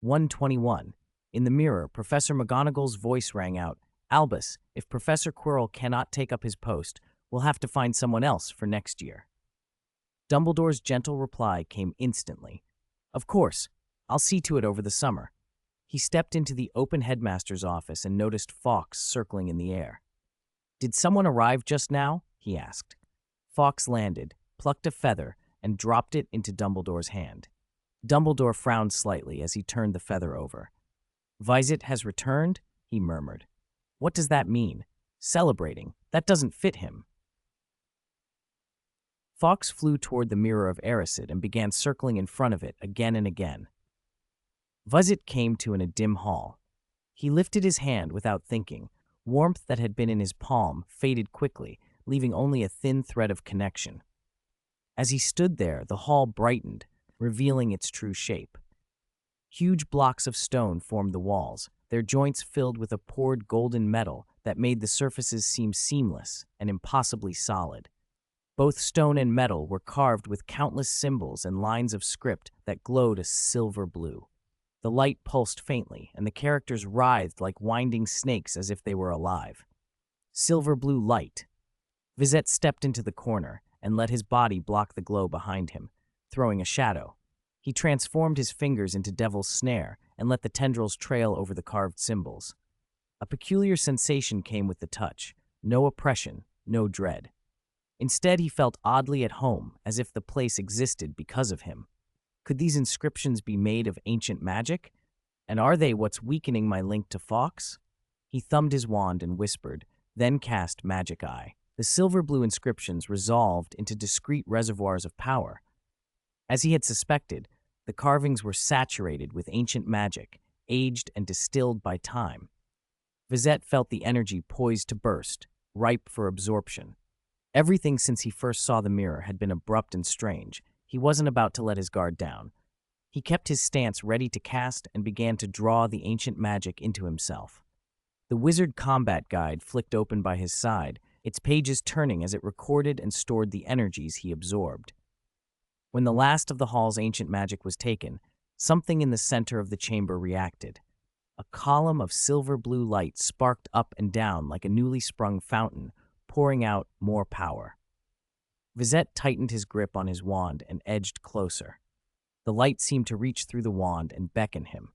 121. In the mirror, Professor McGonagall's voice rang out, "Albus, if Professor Quirrell cannot take up his post, we'll have to find someone else for next year." Dumbledore's gentle reply came instantly. "Of course, I'll see to it over the summer." He stepped into the open headmaster's office and noticed Fawkes circling in the air. "Did someone arrive just now?" he asked. Fawkes landed, plucked a feather, and dropped it into Dumbledore's hand. Dumbledore frowned slightly as he turned the feather over. "Vizette has returned?" he murmured. "What does that mean? Celebrating? That doesn't fit him." Fawkes flew toward the mirror of Erised and began circling in front of it again and again. Vizette came to in a dim hall. He lifted his hand without thinking. Warmth that had been in his palm faded quickly, leaving only a thin thread of connection. As he stood there, the hall brightened, revealing its true shape. Huge blocks of stone formed the walls, their joints filled with a poured golden metal that made the surfaces seem seamless and impossibly solid. Both stone and metal were carved with countless symbols and lines of script that glowed a silver blue. The light pulsed faintly, and the characters writhed like winding snakes as if they were alive. Silver blue light. Vizette stepped into the corner and let his body block the glow behind him, throwing a shadow. He transformed his fingers into Devil's Snare and let the tendrils trail over the carved symbols. A peculiar sensation came with the touch, no oppression, no dread. Instead, he felt oddly at home, as if the place existed because of him. Could these inscriptions be made of ancient magic? And are they what's weakening my link to Fawkes? He thumbed his wand and whispered, then cast Magic Eye. The silver-blue inscriptions resolved into discrete reservoirs of power. As he had suspected, the carvings were saturated with ancient magic, aged and distilled by time. Vizette felt the energy poised to burst, ripe for absorption. Everything since he first saw the mirror had been abrupt and strange. He wasn't about to let his guard down. He kept his stance ready to cast and began to draw the ancient magic into himself. The Wizard Combat Guide flicked open by his side, its pages turning as it recorded and stored the energies he absorbed. When the last of the hall's ancient magic was taken, something in the center of the chamber reacted. A column of silver-blue light sparked up and down like a newly sprung fountain, pouring out more power. Vizette tightened his grip on his wand and edged closer. The light seemed to reach through the wand and beckon him.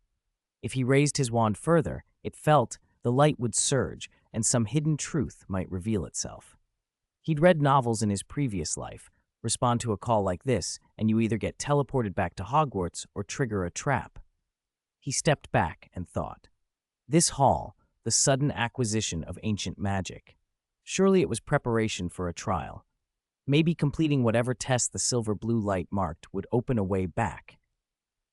If he raised his wand further, it felt the light would surge and some hidden truth might reveal itself. He'd read novels in his previous life. Respond to a call like this, and you either get teleported back to Hogwarts or trigger a trap. He stepped back and thought. This hall, the sudden acquisition of ancient magic. Surely it was preparation for a trial. Maybe completing whatever test the silver blue light marked would open a way back.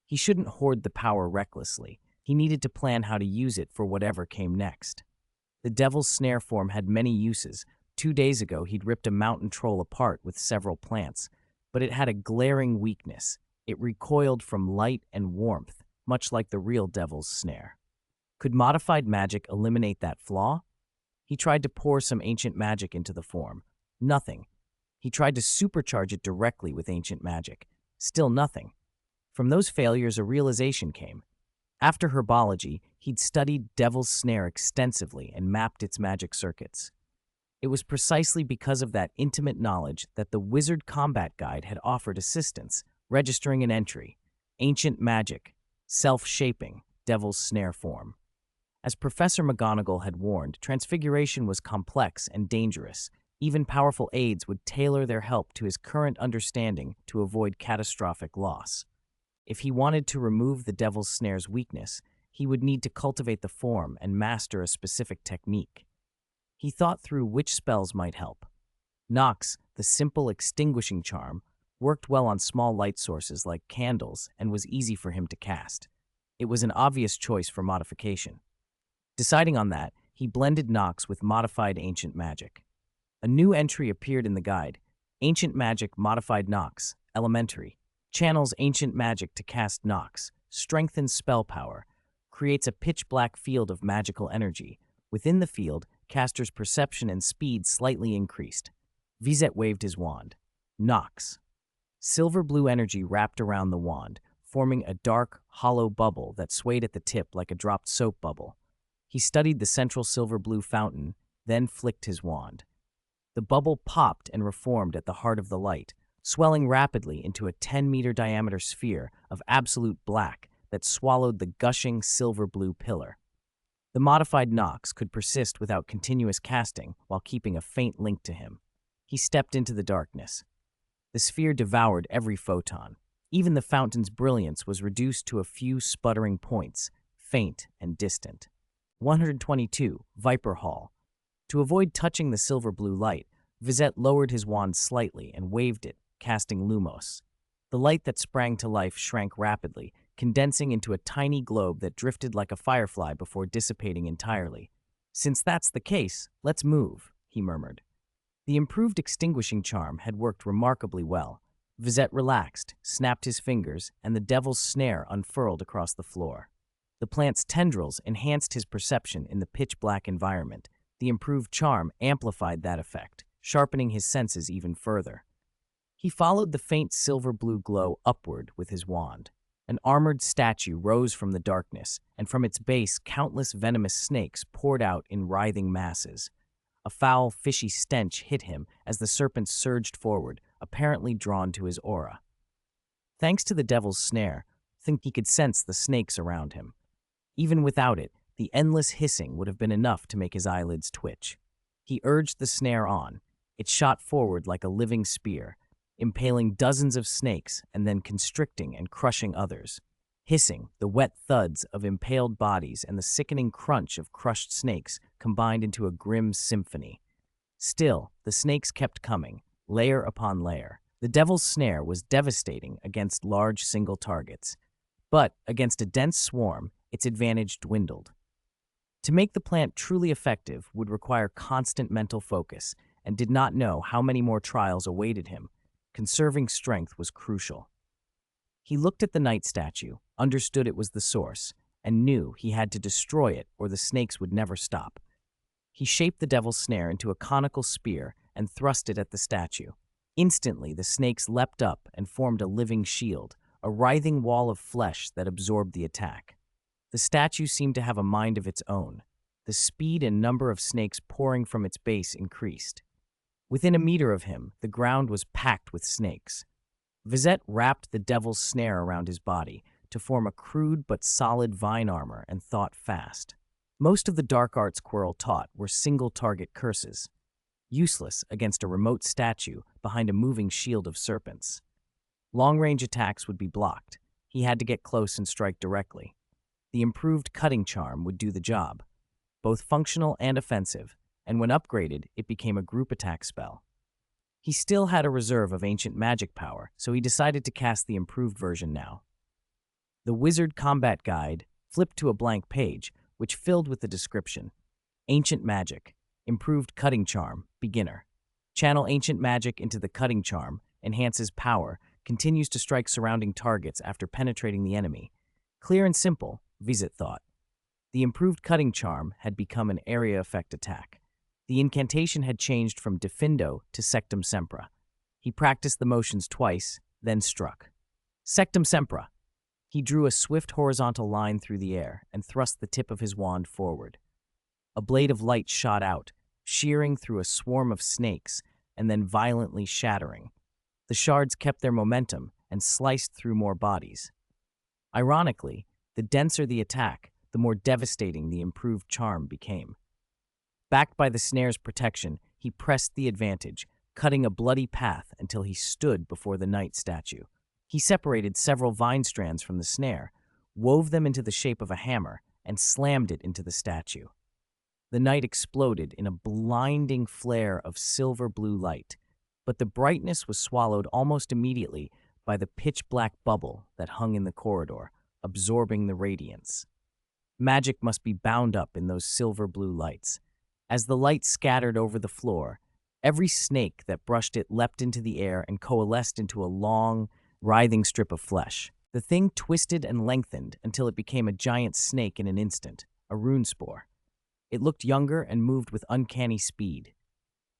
He shouldn't hoard the power recklessly. He needed to plan how to use it for whatever came next. The Devil's Snare form had many uses. 2 days ago, he'd ripped a mountain troll apart with several plants, but it had a glaring weakness. It recoiled from light and warmth, much like the real Devil's Snare. Could modified magic eliminate that flaw? He tried to pour some ancient magic into the form. Nothing. He tried to supercharge it directly with ancient magic. Still nothing. From those failures, a realization came. After herbology, he'd studied Devil's Snare extensively and mapped its magic circuits. It was precisely because of that intimate knowledge that the Wizard Combat Guide had offered assistance, registering an entry, Ancient Magic, Self-Shaping, Devil's Snare Form. As Professor McGonagall had warned, transfiguration was complex and dangerous. Even powerful aides would tailor their help to his current understanding to avoid catastrophic loss. If he wanted to remove the Devil's Snare's weakness, he would need to cultivate the form and master a specific technique. He thought through which spells might help. Nox, the simple extinguishing charm, worked well on small light sources like candles and was easy for him to cast. It was an obvious choice for modification. Deciding on that, he blended Nox with modified ancient magic. A new entry appeared in the guide. Ancient Magic Modified Nox, Elementary. Channels ancient magic to cast Nox, strengthens spell power, creates a pitch-black field of magical energy. Within the field, caster's perception and speed slightly increased. Vizette waved his wand. Nox. Silver-blue energy wrapped around the wand, forming a dark, hollow bubble that swayed at the tip like a dropped soap bubble. He studied the central silver-blue fountain, then flicked his wand. The bubble popped and reformed at the heart of the light, swelling rapidly into a 10-meter diameter sphere of absolute black that swallowed the gushing silver-blue pillar. The modified Nox could persist without continuous casting while keeping a faint link to him. He stepped into the darkness. The sphere devoured every photon. Even the fountain's brilliance was reduced to a few sputtering points, faint and distant. 122, Viper Hall. To avoid touching the silver-blue light, Vizette lowered his wand slightly and waved it, casting Lumos. The light that sprang to life shrank rapidly, condensing into a tiny globe that drifted like a firefly before dissipating entirely. "Since that's the case, let's move," he murmured. The improved extinguishing charm had worked remarkably well. Vizette relaxed, snapped his fingers, and the devil's snare unfurled across the floor. The plant's tendrils enhanced his perception in the pitch-black environment. The improved charm amplified that effect, sharpening his senses even further. He followed the faint silver-blue glow upward with his wand. An armored statue rose from the darkness, and from its base countless venomous snakes poured out in writhing masses. A foul, fishy stench hit him as the serpent surged forward, apparently drawn to his aura. Thanks to the devil's snare, he could sense the snakes around him. Even without it, the endless hissing would have been enough to make his eyelids twitch. He urged the snare on. It shot forward like a living spear, impaling dozens of snakes and then constricting and crushing others. Hissing, the wet thuds of impaled bodies and the sickening crunch of crushed snakes combined into a grim symphony. Still, the snakes kept coming, layer upon layer. The devil's snare was devastating against large single targets, but against a dense swarm, its advantage dwindled. To make the plant truly effective would require constant mental focus, and did not know how many more trials awaited him. Conserving strength was crucial. He looked at the night statue, understood it was the source, and knew he had to destroy it or the snakes would never stop. He shaped the devil's snare into a conical spear and thrust it at the statue. Instantly, the snakes leapt up and formed a living shield, a writhing wall of flesh that absorbed the attack. The statue seemed to have a mind of its own. The speed and number of snakes pouring from its base increased. Within a meter of him, the ground was packed with snakes. Vizette wrapped the devil's snare around his body to form a crude but solid vine armor and thought fast. Most of the dark arts Quirrell taught were single-target curses, useless against a remote statue behind a moving shield of serpents. Long-range attacks would be blocked. He had to get close and strike directly. The improved cutting charm would do the job, both functional and offensive, and when upgraded, it became a group attack spell. He still had a reserve of ancient magic power, so he decided to cast the improved version now. The Wizard Combat Guide flipped to a blank page, which filled with the description. Ancient Magic, Improved Cutting Charm, Beginner. Channel ancient magic into the cutting charm, enhances power, continues to strike surrounding targets after penetrating the enemy. Clear and simple, Vizette thought. The improved cutting charm had become an area effect attack. The incantation had changed from Defindo to Sectum Sempra. He practiced the motions twice, then struck. Sectum Sempra. He drew a swift horizontal line through the air and thrust the tip of his wand forward. A blade of light shot out, shearing through a swarm of snakes and then violently shattering. The shards kept their momentum and sliced through more bodies. Ironically, the denser the attack, the more devastating the improved charm became. Backed by the snare's protection, he pressed the advantage, cutting a bloody path until he stood before the knight statue. He separated several vine strands from the snare, wove them into the shape of a hammer, and slammed it into the statue. The knight exploded in a blinding flare of silver-blue light, but the brightness was swallowed almost immediately by the pitch-black bubble that hung in the corridor, absorbing the radiance. Magic must be bound up in those silver-blue lights. As the light scattered over the floor, every snake that brushed it leapt into the air and coalesced into a long, writhing strip of flesh. The thing twisted and lengthened until it became a giant snake in an instant, a rune spore. It looked younger and moved with uncanny speed.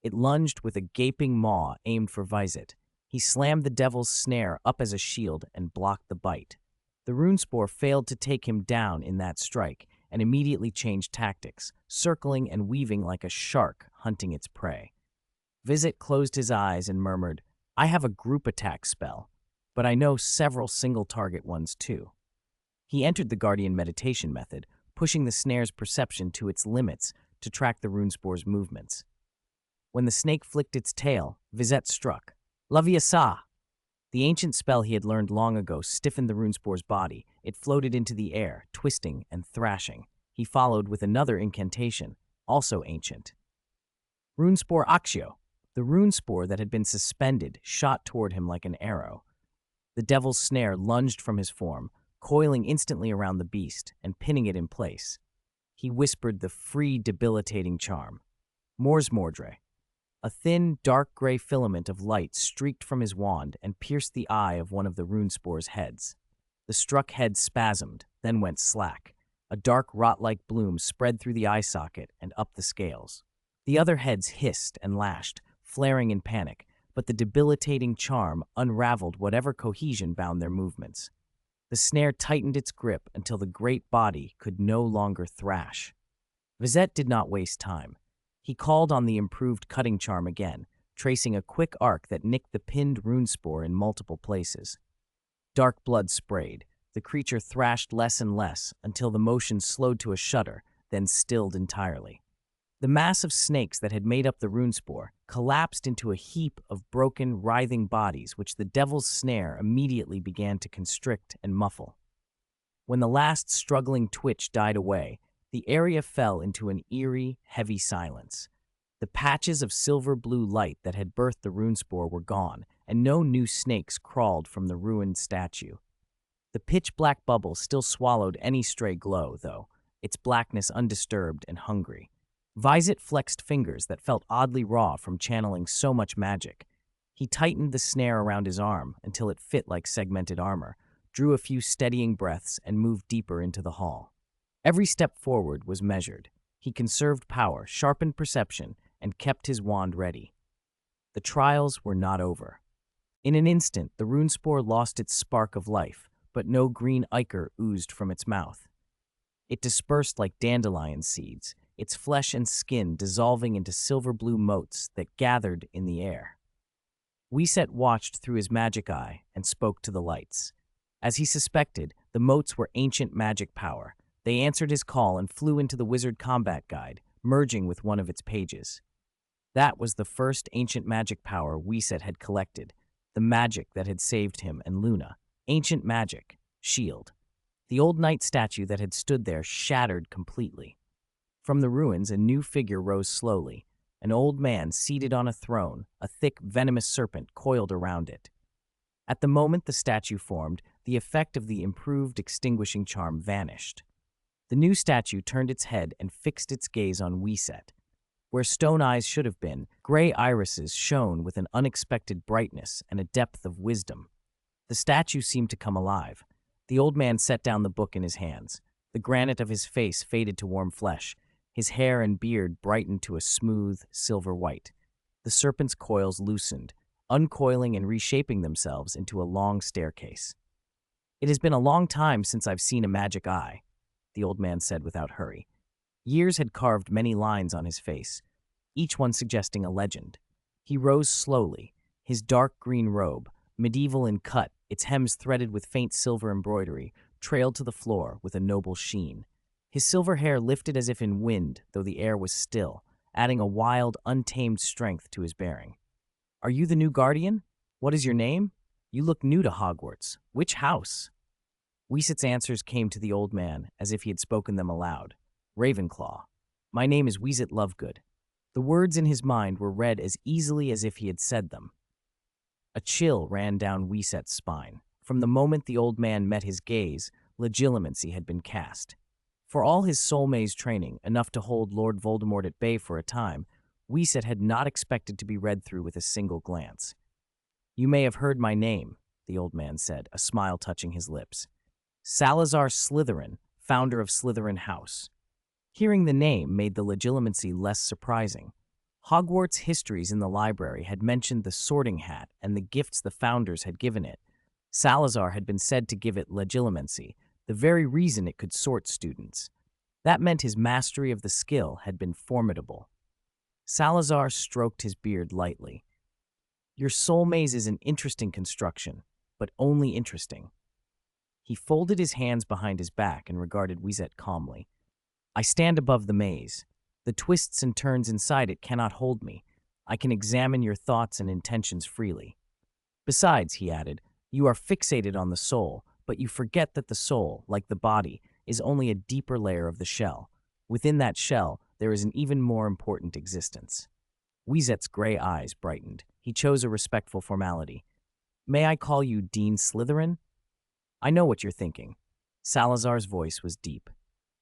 It lunged with a gaping maw aimed for Vizette. He slammed the devil's snare up as a shield and blocked the bite. The runespore failed to take him down in that strike and immediately changed tactics, circling and weaving like a shark hunting its prey. Vizette closed his eyes and murmured, "I have a group attack spell, but I know several single-target ones too." He entered the Guardian meditation method, pushing the snare's perception to its limits to track the runespore's movements. When the snake flicked its tail, Vizette struck. Leviasa! The ancient spell he had learned long ago stiffened the runespore's body. It floated into the air, twisting and thrashing. He followed with another incantation, also ancient. Runespore Actio! The runespore that had been suspended shot toward him like an arrow. The devil's snare lunged from his form, coiling instantly around the beast and pinning it in place. He whispered the free, debilitating charm. Mors Mordre. A thin, dark gray filament of light streaked from his wand and pierced the eye of one of the runespore's heads. The struck head spasmed, then went slack. A dark rot-like bloom spread through the eye socket and up the scales. The other heads hissed and lashed, flaring in panic, but the debilitating charm unraveled whatever cohesion bound their movements. The snare tightened its grip until the great body could no longer thrash. Vizette did not waste time. He called on the improved cutting charm again, tracing a quick arc that nicked the pinned runespore in multiple places. Dark blood sprayed. The creature thrashed less and less until the motion slowed to a shudder, then stilled entirely. The mass of snakes that had made up the runespore collapsed into a heap of broken, writhing bodies which the devil's snare immediately began to constrict and muffle. When the last struggling twitch died away, the area fell into an eerie, heavy silence. The patches of silver-blue light that had birthed the runespore were gone, and no new snakes crawled from the ruined statue. The pitch-black bubble still swallowed any stray glow, though, its blackness undisturbed and hungry. Vizette flexed fingers that felt oddly raw from channeling so much magic. He tightened the snare around his arm until it fit like segmented armor, drew a few steadying breaths, and moved deeper into the hall. Every step forward was measured. He conserved power, sharpened perception, and kept his wand ready. The trials were not over. In an instant, the runespore lost its spark of life, but no green ichor oozed from its mouth. It dispersed like dandelion seeds, its flesh and skin dissolving into silver-blue motes that gathered in the air. Vizette watched through his magic eye and spoke to the lights. As he suspected, the motes were ancient magic power. They answered his call and flew into the Wizard Combat Guide, merging with one of its pages. That was the first ancient magic power Vizette had collected, the magic that had saved him and Luna. Ancient magic, shield. The old knight statue that had stood there shattered completely. From the ruins, a new figure rose slowly, an old man seated on a throne, a thick, venomous serpent coiled around it. At the moment the statue formed, the effect of the improved extinguishing charm vanished. The new statue turned its head and fixed its gaze on Vizette. Where stone eyes should have been, gray irises shone with an unexpected brightness and a depth of wisdom. The statue seemed to come alive. The old man set down the book in his hands. The granite of his face faded to warm flesh. His hair and beard brightened to a smooth, silver white. The serpent's coils loosened, uncoiling and reshaping themselves into a long staircase. "It has been a long time since I've seen a magic eye," the old man said without hurry. Years had carved many lines on his face, each one suggesting a legend. He rose slowly, his dark green robe, medieval in cut, its hems threaded with faint silver embroidery, trailed to the floor with a noble sheen. His silver hair lifted as if in wind, though the air was still, adding a wild, untamed strength to his bearing. "Are you the new guardian? What is your name? You look new to Hogwarts. Which house?" Vizette's answers came to the old man as if he had spoken them aloud. "Ravenclaw. My name is Luna Lovegood." The words in his mind were read as easily as if he had said them. A chill ran down Vizette's spine. From the moment the old man met his gaze, legitimacy had been cast. For all his soul maze training, enough to hold Lord Voldemort at bay for a time, Vizette had not expected to be read through with a single glance. "You may have heard my name," the old man said, a smile touching his lips. "Salazar Slytherin, founder of Slytherin House." Hearing the name made the legitimacy less surprising. Hogwarts histories in the library had mentioned the sorting hat and the gifts the founders had given it, Salazar had been said to give it legilimency, the very reason it could sort students. That meant his mastery of the skill had been formidable. Salazar stroked his beard lightly. Your soul maze is an interesting construction, but only interesting. He folded his hands behind his back and regarded Vizette calmly. I stand above the maze. The twists and turns inside it cannot hold me. I can examine your thoughts and intentions freely. Besides, he added, you are fixated on the soul, but you forget that the soul, like the body, is only a deeper layer of the shell. Within that shell, there is an even more important existence. Wizette's gray eyes brightened. He chose a respectful formality. May I call you Dean Slytherin? I know what you're thinking. Salazar's voice was deep.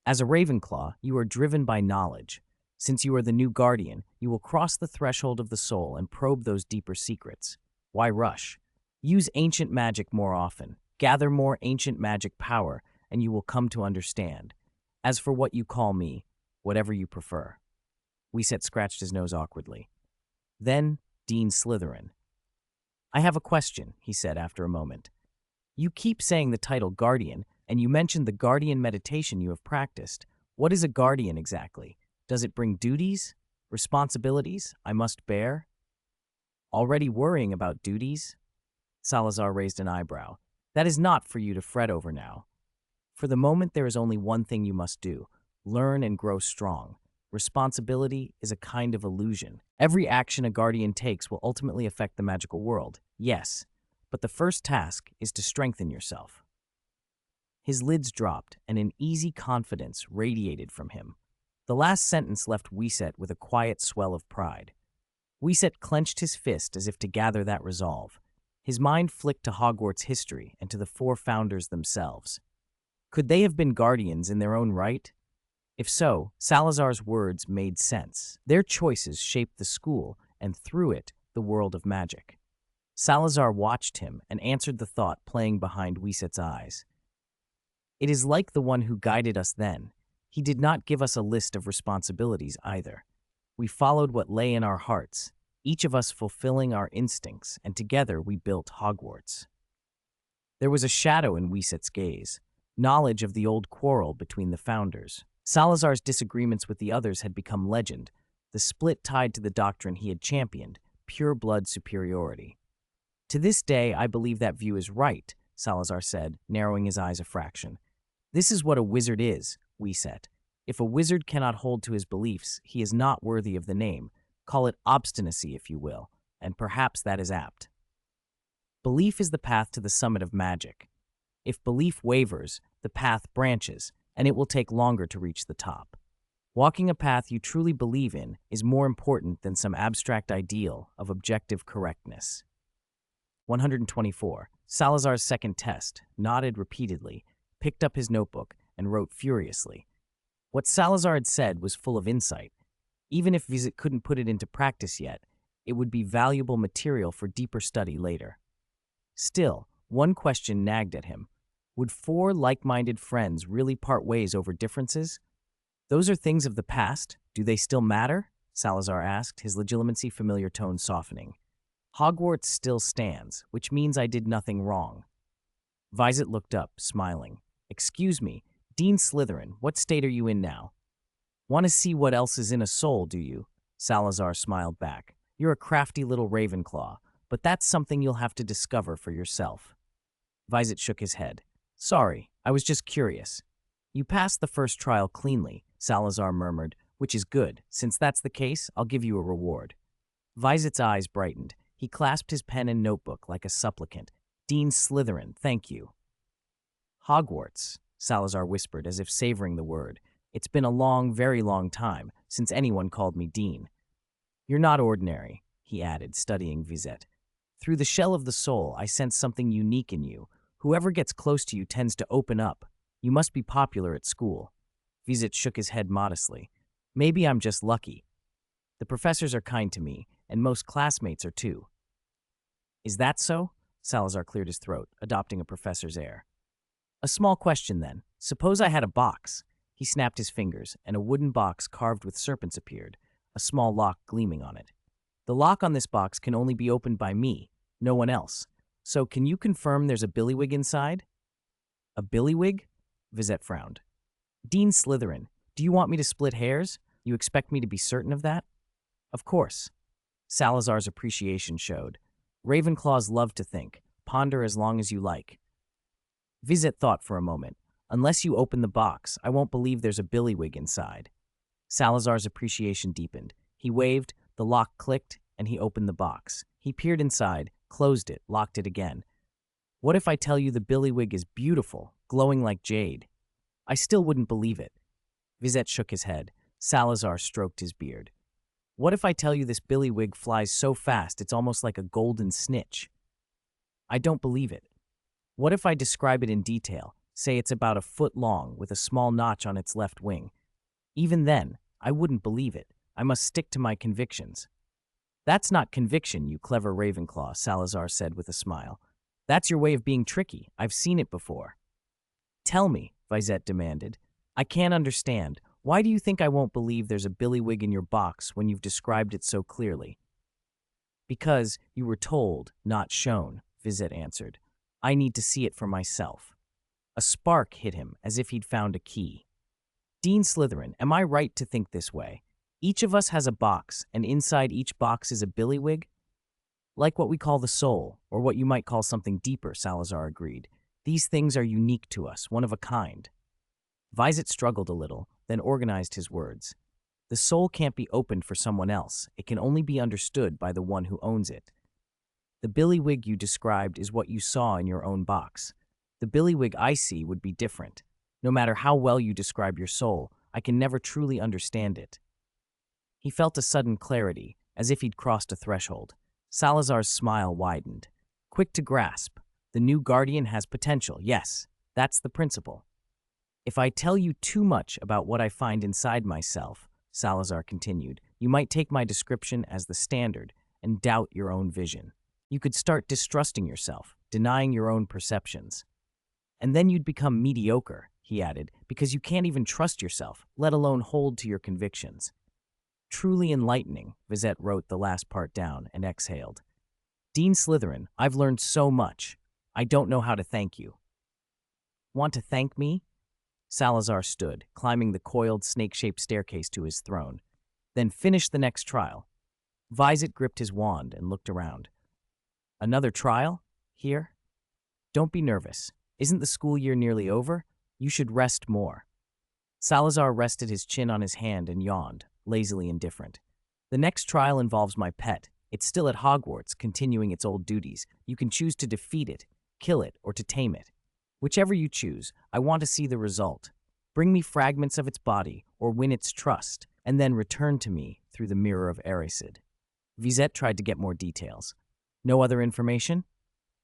As a Ravenclaw, you are driven by knowledge. Since you are the new guardian, you will cross the threshold of the soul and probe those deeper secrets. Why rush? Use ancient magic more often. Gather more ancient magic power, and you will come to understand. As for what you call me, whatever you prefer. Vizette scratched his nose awkwardly. Then, Dean Slytherin. I have a question, he said after a moment. You keep saying the title Guardian, and you mentioned the Guardian meditation you have practiced. What is a Guardian exactly? Does it bring duties? Responsibilities I must bear? Already worrying about duties? Salazar raised an eyebrow. That is not for you to fret over now. For the moment, there is only one thing you must do. Learn and grow strong. Responsibility is a kind of illusion. Every action a guardian takes will ultimately affect the magical world, yes, but the first task is to strengthen yourself. His lids dropped, and an easy confidence radiated from him. The last sentence left Vizette with a quiet swell of pride. Vizette clenched his fist as if to gather that resolve. His mind flicked to Hogwarts history and to the four founders themselves. Could they have been guardians in their own right? If so, Salazar's words made sense. Their choices shaped the school, and through it, the world of magic. Salazar watched him and answered the thought playing behind Wisette's eyes. It is like the one who guided us then. He did not give us a list of responsibilities either. We followed what lay in our hearts, each of us fulfilling our instincts, and together we built Hogwarts. There was a shadow in Wisette's gaze, knowledge of the old quarrel between the founders. Salazar's disagreements with the others had become legend, the split tied to the doctrine he had championed, pure-blood superiority. To this day, I believe that view is right, Salazar said, narrowing his eyes a fraction. This is what a wizard is, Vizette. If a wizard cannot hold to his beliefs, he is not worthy of the name. Call it obstinacy, if you will, and perhaps that is apt. Belief is the path to the summit of magic. If belief wavers, the path branches, and it will take longer to reach the top. Walking a path you truly believe in is more important than some abstract ideal of objective correctness. 124. Salazar's second test, nodded repeatedly, picked up his notebook, and wrote furiously. What Salazar had said was full of insight. Even if Vizette couldn't put it into practice yet, it would be valuable material for deeper study later. Still, one question nagged at him. Would four like-minded friends really part ways over differences? Those are things of the past. Do they still matter? Salazar asked, his legilimency familiar tone softening. Hogwarts still stands, which means I did nothing wrong. Vizette looked up, smiling. Excuse me, Dean Slytherin, what state are you in now? Want to see what else is in a soul, do you? Salazar smiled back. You're a crafty little Ravenclaw, but that's something you'll have to discover for yourself. Vizette shook his head. Sorry, I was just curious. You passed the first trial cleanly, Salazar murmured, which is good. Since that's the case, I'll give you a reward. Vizette's eyes brightened. He clasped his pen and notebook like a supplicant. Dean Slytherin, thank you. Hogwarts, Salazar whispered as if savoring the word. It's been a long, very long time since anyone called me Dean. You're not ordinary, he added, studying Vizette. Through the shell of the soul, I sense something unique in you. Whoever gets close to you tends to open up. You must be popular at school. Vizette shook his head modestly. Maybe I'm just lucky. The professors are kind to me, and most classmates are too. Is that so? Salazar cleared his throat, adopting a professor's air. A small question, then. Suppose I had a box. He snapped his fingers, and a wooden box carved with serpents appeared, a small lock gleaming on it. The lock on this box can only be opened by me, no one else. So can you confirm there's a billywig inside? A billywig? Vizette frowned. Dean Slytherin, do you want me to split hairs? You expect me to be certain of that? Of course. Salazar's appreciation showed. Ravenclaws love to think. Ponder as long as you like. Vizette thought for a moment. Unless you open the box, I won't believe there's a billywig inside. Salazar's appreciation deepened. He waved, the lock clicked, and he opened the box. He peered inside, closed it, locked it again. What if I tell you the billywig is beautiful, glowing like jade? I still wouldn't believe it. Vizette shook his head. Salazar stroked his beard. What if I tell you this billywig flies so fast it's almost like a golden snitch? I don't believe it. What if I describe it in detail, say it's about a foot long with a small notch on its left wing? Even then, I wouldn't believe it. I must stick to my convictions. That's not conviction, you clever Ravenclaw, Salazar said with a smile. That's your way of being tricky. I've seen it before. Tell me, Vizette demanded. I can't understand. Why do you think I won't believe there's a billywig in your box when you've described it so clearly? Because you were told, not shown, Vizette answered. I need to see it for myself. A spark hit him as if he'd found a key. Dean Slytherin, am I right to think this way? Each of us has a box, and inside each box is a billywig? Like what we call the soul, or what you might call something deeper, Salazar agreed. These things are unique to us, one of a kind. Vizette struggled a little, then organized his words. The soul can't be opened for someone else. It can only be understood by the one who owns it. The billywig you described is what you saw in your own box. The billywig I see would be different. No matter how well you describe your soul, I can never truly understand it. He felt a sudden clarity, as if he'd crossed a threshold. Salazar's smile widened. Quick to grasp. The new guardian has potential, yes. That's the principle. If I tell you too much about what I find inside myself, Salazar continued, you might take my description as the standard and doubt your own vision. You could start distrusting yourself, denying your own perceptions. And then you'd become mediocre, he added, because you can't even trust yourself, let alone hold to your convictions. Truly enlightening, Vizette wrote the last part down and exhaled. Dean Slytherin, I've learned so much. I don't know how to thank you. Want to thank me? Salazar stood, climbing the coiled, snake-shaped staircase to his throne. Then finish the next trial. Vizette gripped his wand and looked around. Another trial? Here? Don't be nervous. Isn't the school year nearly over? You should rest more. Salazar rested his chin on his hand and yawned, lazily indifferent. The next trial involves my pet. It's still at Hogwarts, continuing its old duties. You can choose to defeat it, kill it, or to tame it. Whichever you choose, I want to see the result. Bring me fragments of its body, or win its trust, and then return to me through the mirror of Erised. Vizette tried to get more details. No other information?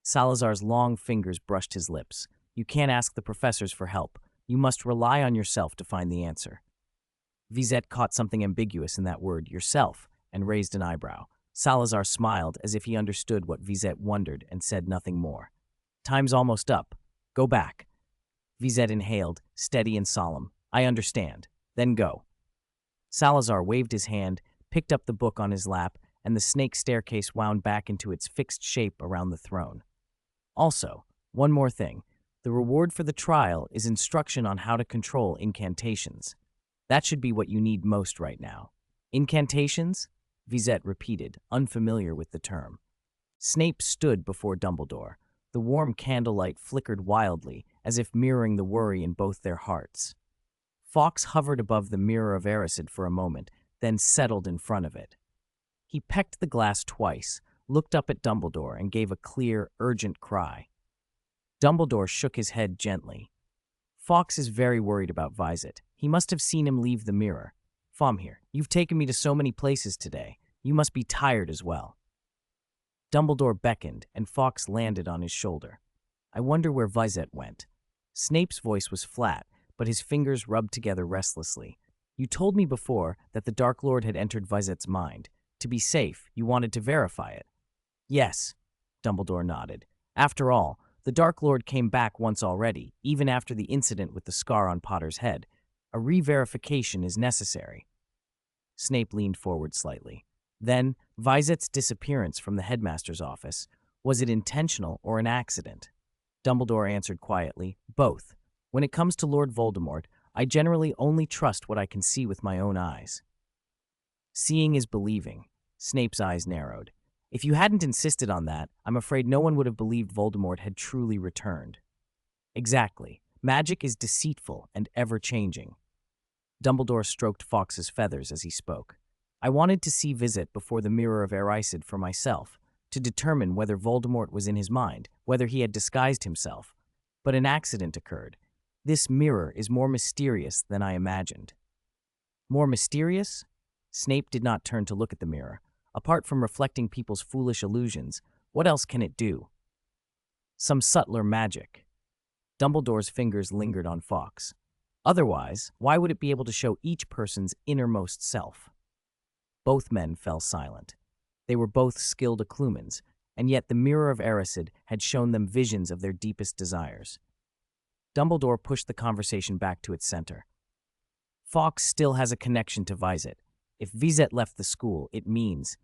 Salazar's long fingers brushed his lips. You can't ask the professors for help. You must rely on yourself to find the answer. Vizette caught something ambiguous in that word, yourself, and raised an eyebrow. Salazar smiled as if he understood what Vizette wondered and said nothing more. Time's almost up. Go back. Vizette inhaled, steady and solemn. I understand. Then go. Salazar waved his hand, picked up the book on his lap, and the snake staircase wound back into its fixed shape around the throne. Also, one more thing. The reward for the trial is instruction on how to control incantations. That should be what you need most right now. Incantations? Vizette repeated, unfamiliar with the term. Snape stood before Dumbledore. The warm candlelight flickered wildly, as if mirroring the worry in both their hearts. Fawkes hovered above the mirror of Erised for a moment, then settled in front of it. He pecked the glass twice, looked up at Dumbledore, and gave a clear, urgent cry. Dumbledore shook his head gently. Fawkes is very worried about Vizette. He must have seen him leave the mirror. Famir, you've taken me to so many places today. You must be tired as well. Dumbledore beckoned, and Fawkes landed on his shoulder. I wonder where Vizette went. Snape's voice was flat, but his fingers rubbed together restlessly. You told me before that the Dark Lord had entered Vizette's mind. To be safe, you wanted to verify it. Yes, Dumbledore nodded. After all, the Dark Lord came back once already, even after the incident with the scar on Potter's head. A re-verification is necessary. Snape leaned forward slightly. Then, Vizette's disappearance from the headmaster's office. Was it intentional or an accident? Dumbledore answered quietly, both. When it comes to Lord Voldemort, I generally only trust what I can see with my own eyes. Seeing is believing. Snape's eyes narrowed. If you hadn't insisted on that, I'm afraid no one would have believed Voldemort had truly returned. Exactly. Magic is deceitful and ever-changing. Dumbledore stroked Fawkes's feathers as he spoke. I wanted to see Vizette before the Mirror of Erised for myself, to determine whether Voldemort was in his mind, whether he had disguised himself. But an accident occurred. This mirror is more mysterious than I imagined. More mysterious? Snape did not turn to look at the mirror. Apart from reflecting people's foolish illusions, what else can it do? Some subtler magic. Dumbledore's fingers lingered on Fawkes. Otherwise, why would it be able to show each person's innermost self? Both men fell silent. They were both skilled occlumens, and yet the Mirror of Erised had shown them visions of their deepest desires. Dumbledore pushed the conversation back to its center. Fawkes still has a connection to Vizette. If Vizette left the school, it means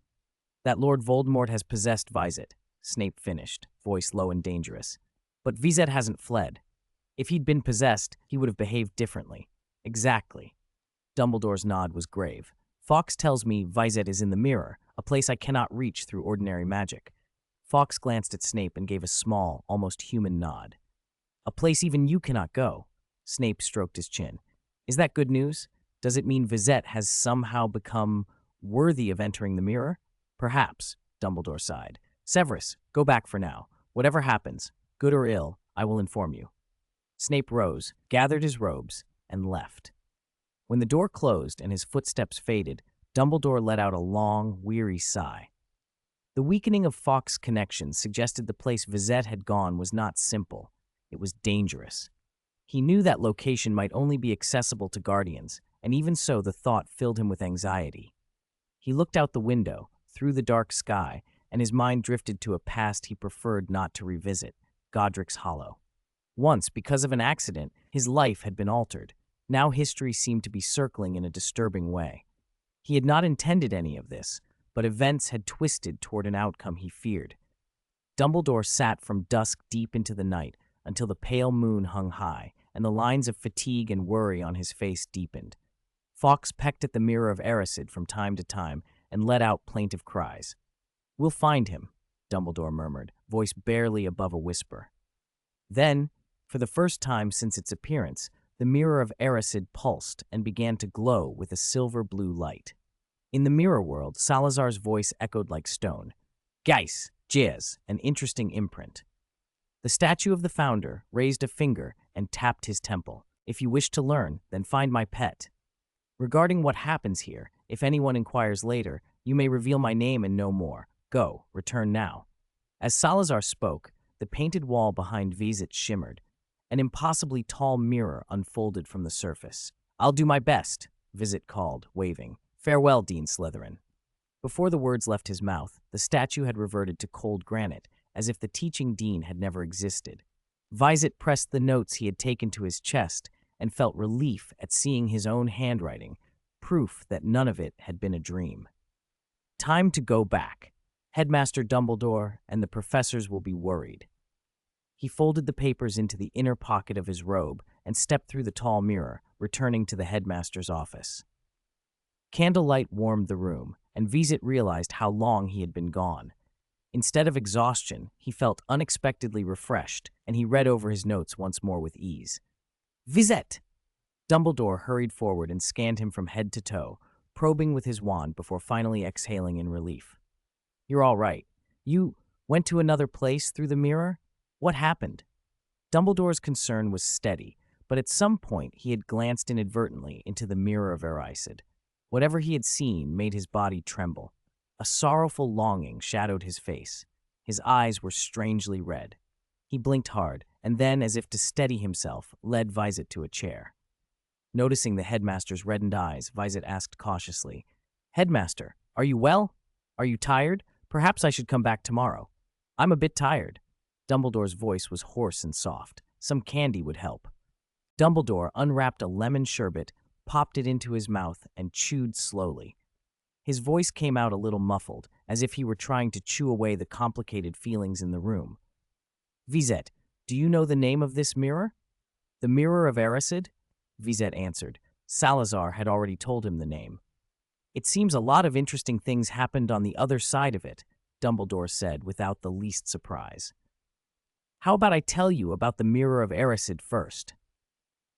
that Lord Voldemort has possessed Vizette, Snape finished, voice low and dangerous. But Vizette hasn't fled. If he'd been possessed, he would have behaved differently. Exactly. Dumbledore's nod was grave. Fawkes tells me Vizette is in the mirror, a place I cannot reach through ordinary magic. Fawkes glanced at Snape and gave a small, almost human nod. A place even you cannot go. Snape stroked his chin. Is that good news? Does it mean Vizette has somehow become worthy of entering the mirror? Perhaps, Dumbledore sighed. Severus, go back for now. Whatever happens, good or ill, I will inform you. Snape rose, gathered his robes, and left. When the door closed and his footsteps faded, Dumbledore let out a long, weary sigh. The weakening of Fawkes' connections suggested the place Vizette had gone was not simple. It was dangerous. He knew that location might only be accessible to guardians, and even so the thought filled him with anxiety. He looked out the window, through the dark sky, and his mind drifted to a past he preferred not to revisit, Godric's Hollow. Once, because of an accident, his life had been altered. Now history seemed to be circling in a disturbing way. He had not intended any of this, but events had twisted toward an outcome he feared. Dumbledore sat from dusk deep into the night until the pale moon hung high, and the lines of fatigue and worry on his face deepened. Fawkes pecked at the Mirror of Erised from time to time and let out plaintive cries. We'll find him, Dumbledore murmured, voice barely above a whisper. Then, for the first time since its appearance, the Mirror of Erised pulsed and began to glow with a silver-blue light. In the mirror world, Salazar's voice echoed like stone. Geis, Jizz, an interesting imprint. The statue of the founder raised a finger and tapped his temple. If you wish to learn, then find my pet. Regarding what happens here, if anyone inquires later, you may reveal my name and no more. Go, return now. As Salazar spoke, the painted wall behind Vizette shimmered. An impossibly tall mirror unfolded from the surface. I'll do my best, Vizette called, waving. Farewell, Dean Slytherin. Before the words left his mouth, the statue had reverted to cold granite, as if the teaching dean had never existed. Vizette pressed the notes he had taken to his chest and felt relief at seeing his own handwriting, proof that none of it had been a dream. Time to go back. Headmaster Dumbledore and the professors will be worried. He folded the papers into the inner pocket of his robe and stepped through the tall mirror, returning to the headmaster's office. Candlelight warmed the room, and Vizette realized how long he had been gone. Instead of exhaustion, he felt unexpectedly refreshed, and he read over his notes once more with ease. Vizette! Dumbledore hurried forward and scanned him from head to toe, probing with his wand before finally exhaling in relief. You're all right. You went to another place through the mirror? What happened? Dumbledore's concern was steady, but at some point he had glanced inadvertently into the Mirror of Erised. Whatever he had seen made his body tremble. A sorrowful longing shadowed his face. His eyes were strangely red. He blinked hard, and then, as if to steady himself, led Vizette to a chair. Noticing the headmaster's reddened eyes, Vizette asked cautiously, Headmaster, are you well? Are you tired? Perhaps I should come back tomorrow. I'm a bit tired. Dumbledore's voice was hoarse and soft. Some candy would help. Dumbledore unwrapped a lemon sherbet, popped it into his mouth, and chewed slowly. His voice came out a little muffled, as if he were trying to chew away the complicated feelings in the room. Vizette, do you know the name of this mirror? The Mirror of Erised? Vizette answered. Salazar had already told him the name. It seems a lot of interesting things happened on the other side of it, Dumbledore said without the least surprise. How about I tell you about the Mirror of Erised first?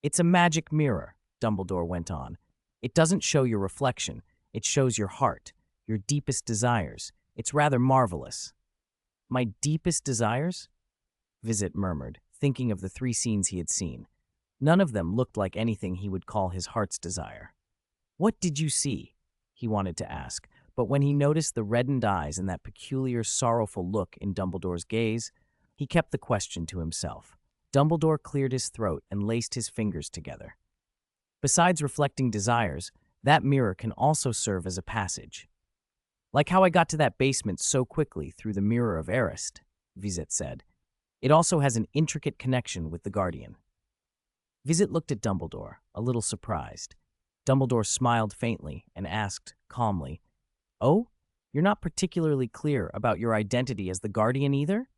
It's a magic mirror, Dumbledore went on. It doesn't show your reflection. It shows your heart, your deepest desires. It's rather marvelous. My deepest desires? Vizette murmured, thinking of the 3 scenes he had seen. None of them looked like anything he would call his heart's desire. What did you see? He wanted to ask, but when he noticed the reddened eyes and that peculiar, sorrowful look in Dumbledore's gaze, he kept the question to himself. Dumbledore cleared his throat and laced his fingers together. Besides reflecting desires, that mirror can also serve as a passage. Like how I got to that basement so quickly through the Mirror of Erised, Vizette said. It also has an intricate connection with the Guardian. Vizette looked at Dumbledore, a little surprised. Dumbledore smiled faintly and asked, calmly, Oh, you're not particularly clear about your identity as the Guardian either?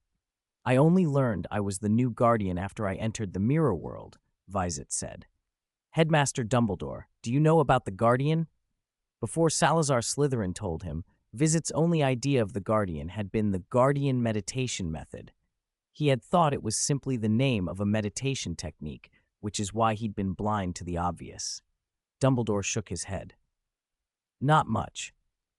I only learned I was the new Guardian after I entered the Mirror World, Vizette said. Headmaster Dumbledore, do you know about the Guardian? Before Salazar Slytherin told him, Vizette's only idea of the Guardian had been the Guardian meditation method. He had thought it was simply the name of a meditation technique, which is why he'd been blind to the obvious. Dumbledore shook his head. Not much.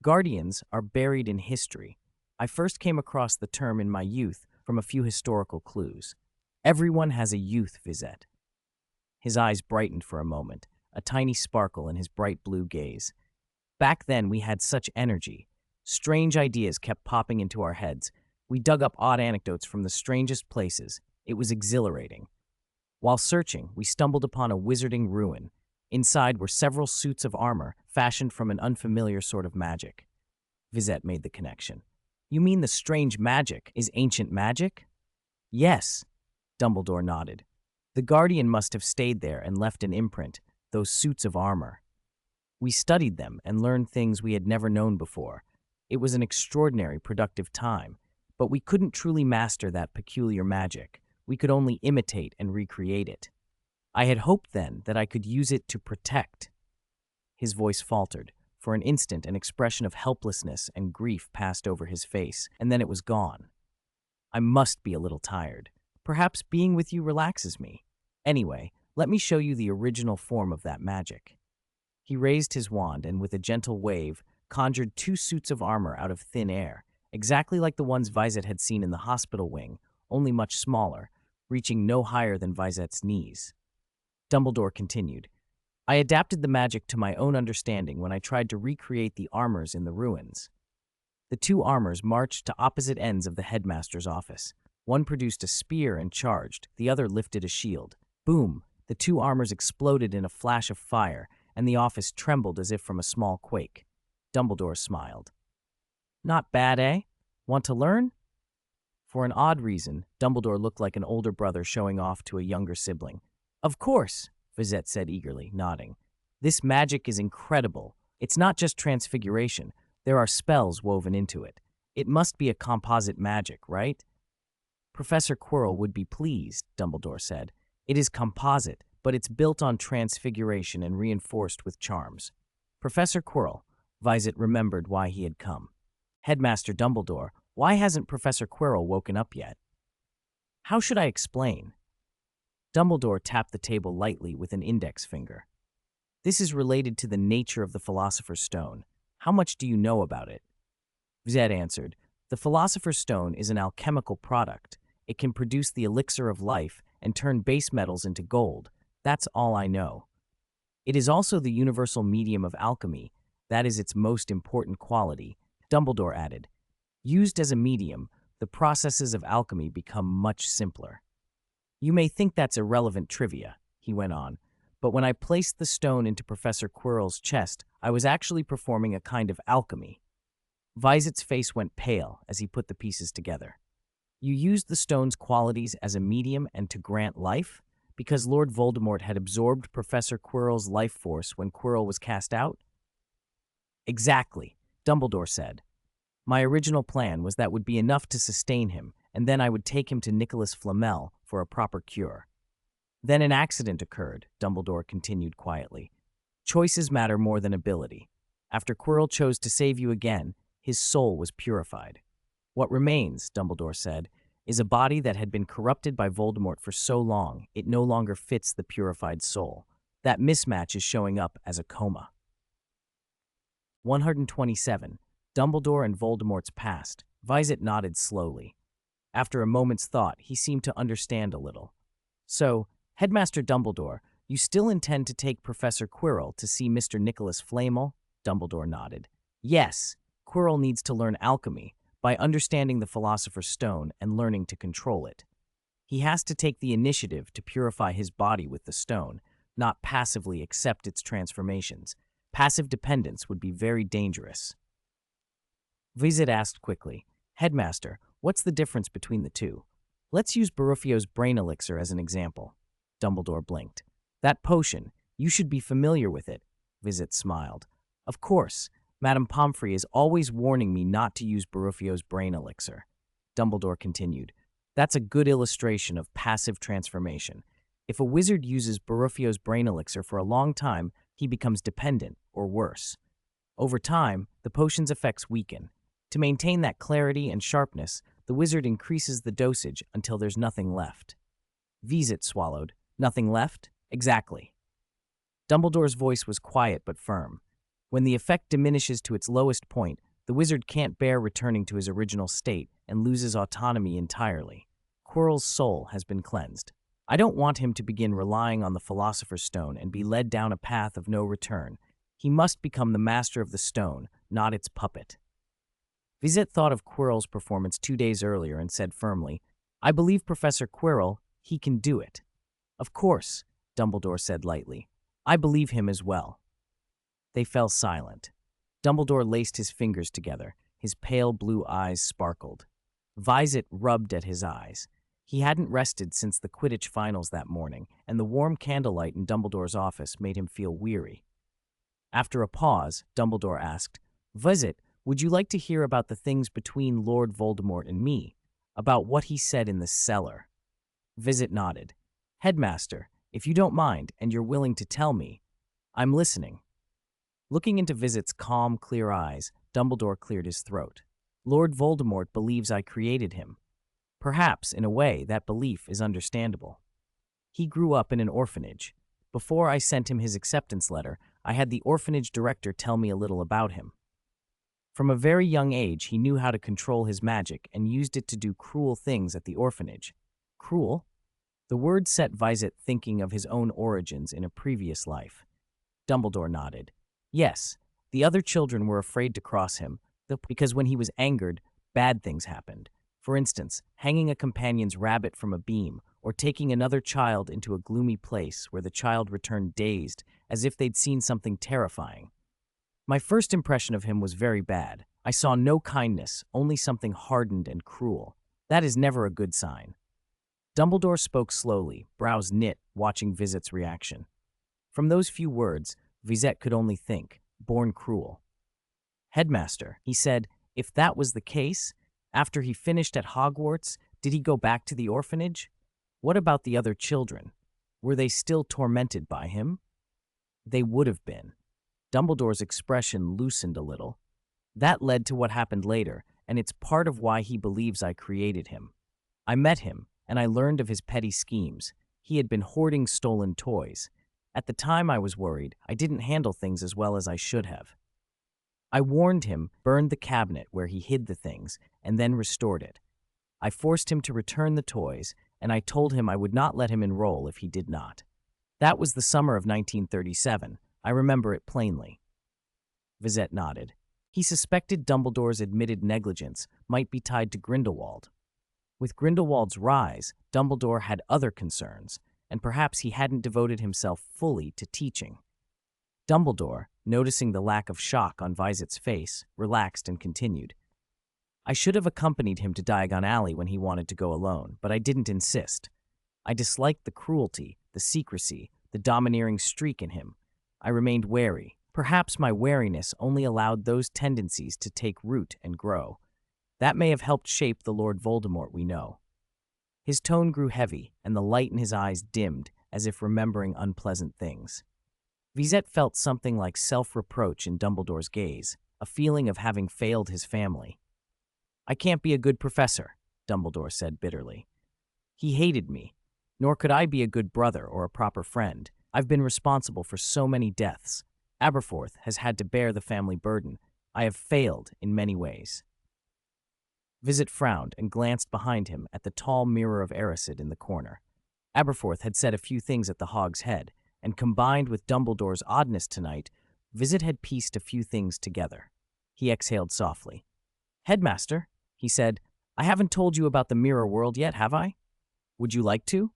Guardians are buried in history. I first came across the term in my youth from a few historical clues. Everyone has a youth, Vizette. His eyes brightened for a moment, a tiny sparkle in his bright blue gaze. Back then we had such energy. Strange ideas kept popping into our heads. We dug up odd anecdotes from the strangest places. It was exhilarating. While searching, we stumbled upon a wizarding ruin. Inside were several suits of armor, fashioned from an unfamiliar sort of magic. Vizette made the connection. You mean the strange magic is ancient magic? Yes, Dumbledore nodded. The Guardian must have stayed there and left an imprint, those suits of armor. We studied them and learned things we had never known before. It was an extraordinary, productive time, but we couldn't truly master that peculiar magic. We could only imitate and recreate it. I had hoped then that I could use it to protect. His voice faltered. For an instant, an expression of helplessness and grief passed over his face, and then it was gone. I must be a little tired. Perhaps being with you relaxes me. Anyway, let me show you the original form of that magic. He raised his wand and, with a gentle wave, conjured 2 suits of armor out of thin air, exactly like the ones Vizette had seen in the hospital wing, only much smaller, reaching no higher than Vizette's knees. Dumbledore continued, I adapted the magic to my own understanding when I tried to recreate the armors in the ruins. The 2 armors marched to opposite ends of the headmaster's office. One produced a spear and charged, the other lifted a shield. Boom! The 2 armors exploded in a flash of fire, and the office trembled as if from a small quake. Dumbledore smiled. Not bad, eh? Want to learn? For an odd reason, Dumbledore looked like an older brother showing off to a younger sibling. Of course, Vizette said eagerly, nodding. This magic is incredible. It's not just transfiguration. There are spells woven into it. It must be a composite magic, right? Professor Quirrell would be pleased, Dumbledore said. It is composite, but it's built on transfiguration and reinforced with charms. Professor Quirrell, Vizette remembered why he had come. Headmaster Dumbledore, why hasn't Professor Quirrell woken up yet? How should I explain? Dumbledore tapped the table lightly with an index finger. This is related to the nature of the Philosopher's Stone. How much do you know about it? Vizette answered, The Philosopher's Stone is an alchemical product. It can produce the elixir of life and turn base metals into gold. That's all I know. It is also the universal medium of alchemy. That is its most important quality. Dumbledore added, Used as a medium, the processes of alchemy become much simpler. You may think that's irrelevant trivia, he went on, but when I placed the stone into Professor Quirrell's chest, I was actually performing a kind of alchemy. Vizette's face went pale as he put the pieces together. You used the stone's qualities as a medium and to grant life? Because Lord Voldemort had absorbed Professor Quirrell's life force when Quirrell was cast out? Exactly. Dumbledore said. My original plan was that would be enough to sustain him, and then I would take him to Nicholas Flamel for a proper cure. Then an accident occurred, Dumbledore continued quietly. Choices matter more than ability. After Quirrell chose to save you again, his soul was purified. What remains, Dumbledore said, is a body that had been corrupted by Voldemort for so long it no longer fits the purified soul. That mismatch is showing up as a coma. 127. Dumbledore and Voldemort's past. Vizette nodded slowly. After a moment's thought, he seemed to understand a little. So, Headmaster Dumbledore, you still intend to take Professor Quirrell to see Mr. Nicholas Flamel? Dumbledore nodded. Yes, Quirrell needs to learn alchemy by understanding the Philosopher's Stone and learning to control it. He has to take the initiative to purify his body with the stone, not passively accept its transformations. Passive dependence would be very dangerous. Vizette asked quickly, Headmaster, what's the difference between the two? Let's use Baruffio's brain elixir as an example. Dumbledore blinked. That potion, you should be familiar with it. Vizette smiled. Of course, Madame Pomfrey is always warning me not to use Baruffio's brain elixir. Dumbledore continued. That's a good illustration of passive transformation. If a wizard uses Baruffio's brain elixir for a long time, he becomes dependent, or worse. Over time, the potion's effects weaken. To maintain that clarity and sharpness, the wizard increases the dosage until there's nothing left. Vizette swallowed. Nothing left? Exactly. Dumbledore's voice was quiet but firm. When the effect diminishes to its lowest point, the wizard can't bear returning to his original state and loses autonomy entirely. Quirrell's soul has been cleansed. I don't want him to begin relying on the Philosopher's Stone and be led down a path of no return. He must become the master of the stone, not its puppet. Vizette thought of Quirrell's performance 2 days earlier and said firmly, I believe Professor Quirrell, he can do it. Of course, Dumbledore said lightly. I believe him as well. They fell silent. Dumbledore laced his fingers together. His pale blue eyes sparkled. Vizette rubbed at his eyes. He hadn't rested since the Quidditch finals that morning, and the warm candlelight in Dumbledore's office made him feel weary. After a pause, Dumbledore asked, Vizette, would you like to hear about the things between Lord Voldemort and me? About what he said in the cellar? Vizette nodded. Headmaster, if you don't mind, and you're willing to tell me, I'm listening. Looking into Vizette's calm, clear eyes, Dumbledore cleared his throat. Lord Voldemort believes I created him. Perhaps, in a way, that belief is understandable. He grew up in an orphanage. Before I sent him his acceptance letter, I had the orphanage director tell me a little about him. From a very young age, he knew how to control his magic and used it to do cruel things at the orphanage. Cruel? The word set Vizette thinking of his own origins in a previous life. Dumbledore nodded. Yes, the other children were afraid to cross him, because when he was angered, bad things happened. For instance, hanging a companion's rabbit from a beam, or taking another child into a gloomy place where the child returned dazed, as if they'd seen something terrifying. My first impression of him was very bad. I saw no kindness, only something hardened and cruel. That is never a good sign. Dumbledore spoke slowly, brows knit, watching Vizette's reaction. From those few words, Vizette could only think, born cruel. Headmaster, he said, if that was the case, after he finished at Hogwarts, did he go back to the orphanage? What about the other children? Were they still tormented by him? They would have been. Dumbledore's expression loosened a little. That led to what happened later, and it's part of why he believes I created him. I met him, and I learned of his petty schemes. He had been hoarding stolen toys. At the time I was worried, I didn't handle things as well as I should have. I warned him, burned the cabinet where he hid the things, and then restored it. I forced him to return the toys, and I told him I would not let him enroll if he did not. That was the summer of 1937. I remember it plainly. Vizette nodded. He suspected Dumbledore's admitted negligence might be tied to Grindelwald. With Grindelwald's rise, Dumbledore had other concerns, and perhaps he hadn't devoted himself fully to teaching. Dumbledore, noticing the lack of shock on Vizette's face, relaxed and continued. I should have accompanied him to Diagon Alley when he wanted to go alone, but I didn't insist. I disliked the cruelty, the secrecy, the domineering streak in him. I remained wary. Perhaps my wariness only allowed those tendencies to take root and grow. That may have helped shape the Lord Voldemort we know. His tone grew heavy, and the light in his eyes dimmed, as if remembering unpleasant things. Vizette felt something like self-reproach in Dumbledore's gaze, a feeling of having failed his family. "I can't be a good professor," Dumbledore said bitterly. "He hated me, nor could I be a good brother or a proper friend. I've been responsible for so many deaths. Aberforth has had to bear the family burden. I have failed in many ways." Vizette frowned and glanced behind him at the tall mirror of Erised in the corner. Aberforth had said a few things at the Hog's Head, and combined with Dumbledore's oddness tonight, Vizette had pieced a few things together. He exhaled softly. "Headmaster," he said, "I haven't told you about the mirror world yet, have I? Would you like to?"